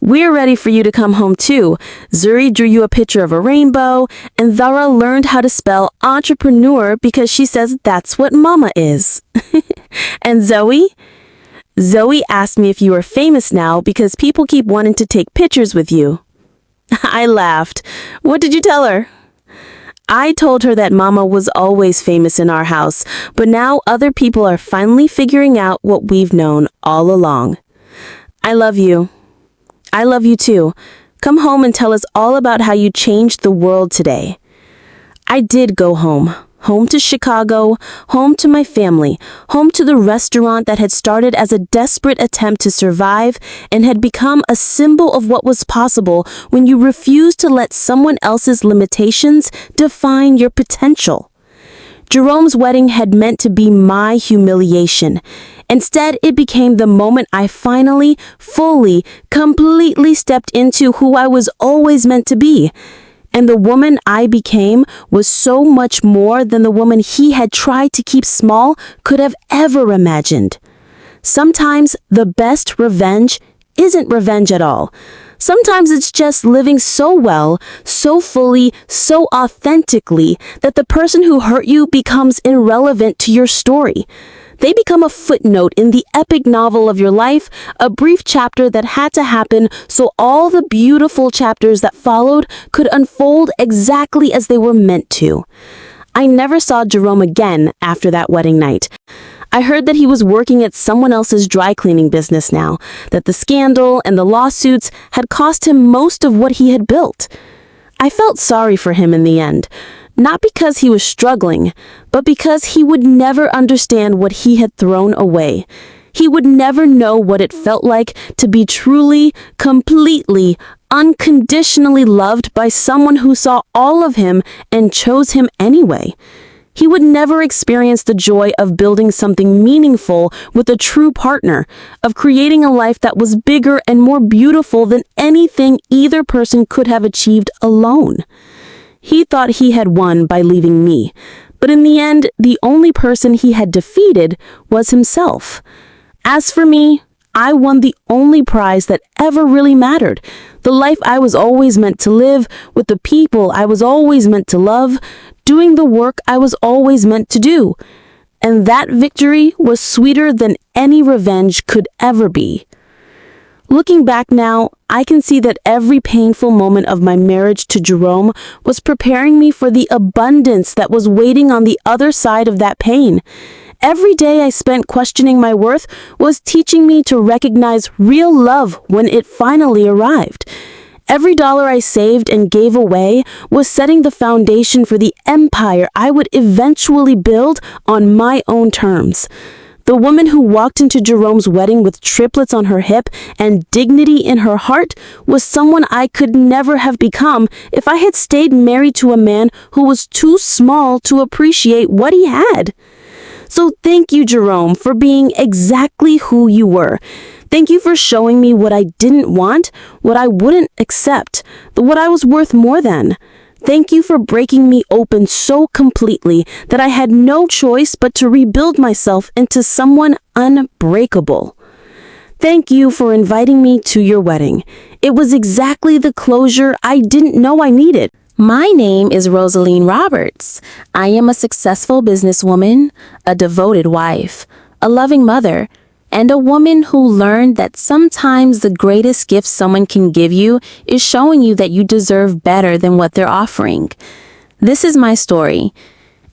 "We're ready for you to come home too. Zuri drew you a picture of a rainbow, and Zara learned how to spell entrepreneur because she says that's what mama is." "And Zoe?" "Zoe asked me if you are famous now because people keep wanting to take pictures with you." I laughed. "What did you tell her?" "I told her that Mama was always famous in our house, but now other people are finally figuring out what we've known all along." "I love you." "I love you too. Come home and tell us all about how you changed the world today." I did go home. Home to Chicago, home to my family, home to the restaurant that had started as a desperate attempt to survive and had become a symbol of what was possible when you refuse to let someone else's limitations define your potential. Jerome's wedding had meant to be my humiliation. Instead, it became the moment I finally, fully, completely stepped into who I was always meant to be. And the woman I became was so much more than the woman he had tried to keep small could have ever imagined. Sometimes the best revenge isn't revenge at all. Sometimes it's just living so well, so fully, so authentically that the person who hurt you becomes irrelevant to your story. They become a footnote in the epic novel of your life, a brief chapter that had to happen so all the beautiful chapters that followed could unfold exactly as they were meant to. I never saw Jerome again after that wedding night. I heard that he was working at someone else's dry cleaning business now, that the scandal and the lawsuits had cost him most of what he had built. I felt sorry for him in the end, not because he was struggling, but because he would never understand what he had thrown away. He would never know what it felt like to be truly, completely, unconditionally loved by someone who saw all of him and chose him anyway. He would never experience the joy of building something meaningful with a true partner, of creating a life that was bigger and more beautiful than anything either person could have achieved alone. He thought he had won by leaving me, but in the end, the only person he had defeated was himself. As for me, I won the only prize that ever really mattered, the life I was always meant to live, with the people I was always meant to love, doing the work I was always meant to do. And that victory was sweeter than any revenge could ever be. Looking back now, I can see that every painful moment of my marriage to Jerome was preparing me for the abundance that was waiting on the other side of that pain. Every day I spent questioning my worth was teaching me to recognize real love when it finally arrived. Every dollar I saved and gave away was setting the foundation for the empire I would eventually build on my own terms. The woman who walked into Jerome's wedding with triplets on her hip and dignity in her heart was someone I could never have become if I had stayed married to a man who was too small to appreciate what he had. So thank you, Jerome, for being exactly who you were. Thank you for showing me what I didn't want, what I wouldn't accept, what I was worth more than. Thank you for breaking me open so completely that I had no choice but to rebuild myself into someone unbreakable. Thank you for inviting me to your wedding. It was exactly the closure I didn't know I needed. My name is Rosaline Roberts. I am a successful businesswoman, a devoted wife, a loving mother, and a woman who learned that sometimes the greatest gift someone can give you is showing you that you deserve better than what they're offering. This is my story,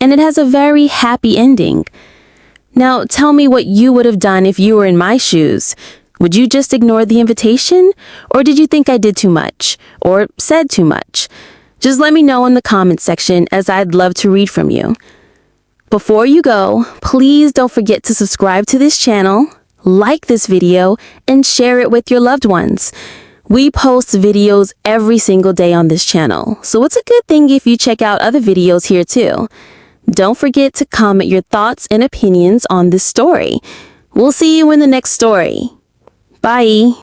and it has a very happy ending. Now, tell me what you would have done if you were in my shoes. Would you just ignore the invitation? Or did you think I did too much? Or said too much? Just let me know in the comment section, as I'd love to read from you. Before you go, please don't forget to subscribe to this channel, like this video, and share it with your loved ones. We post videos every single day on this channel, so it's a good thing if you check out other videos here too. Don't forget to comment your thoughts and opinions on this story. We'll see you in the next story. Bye!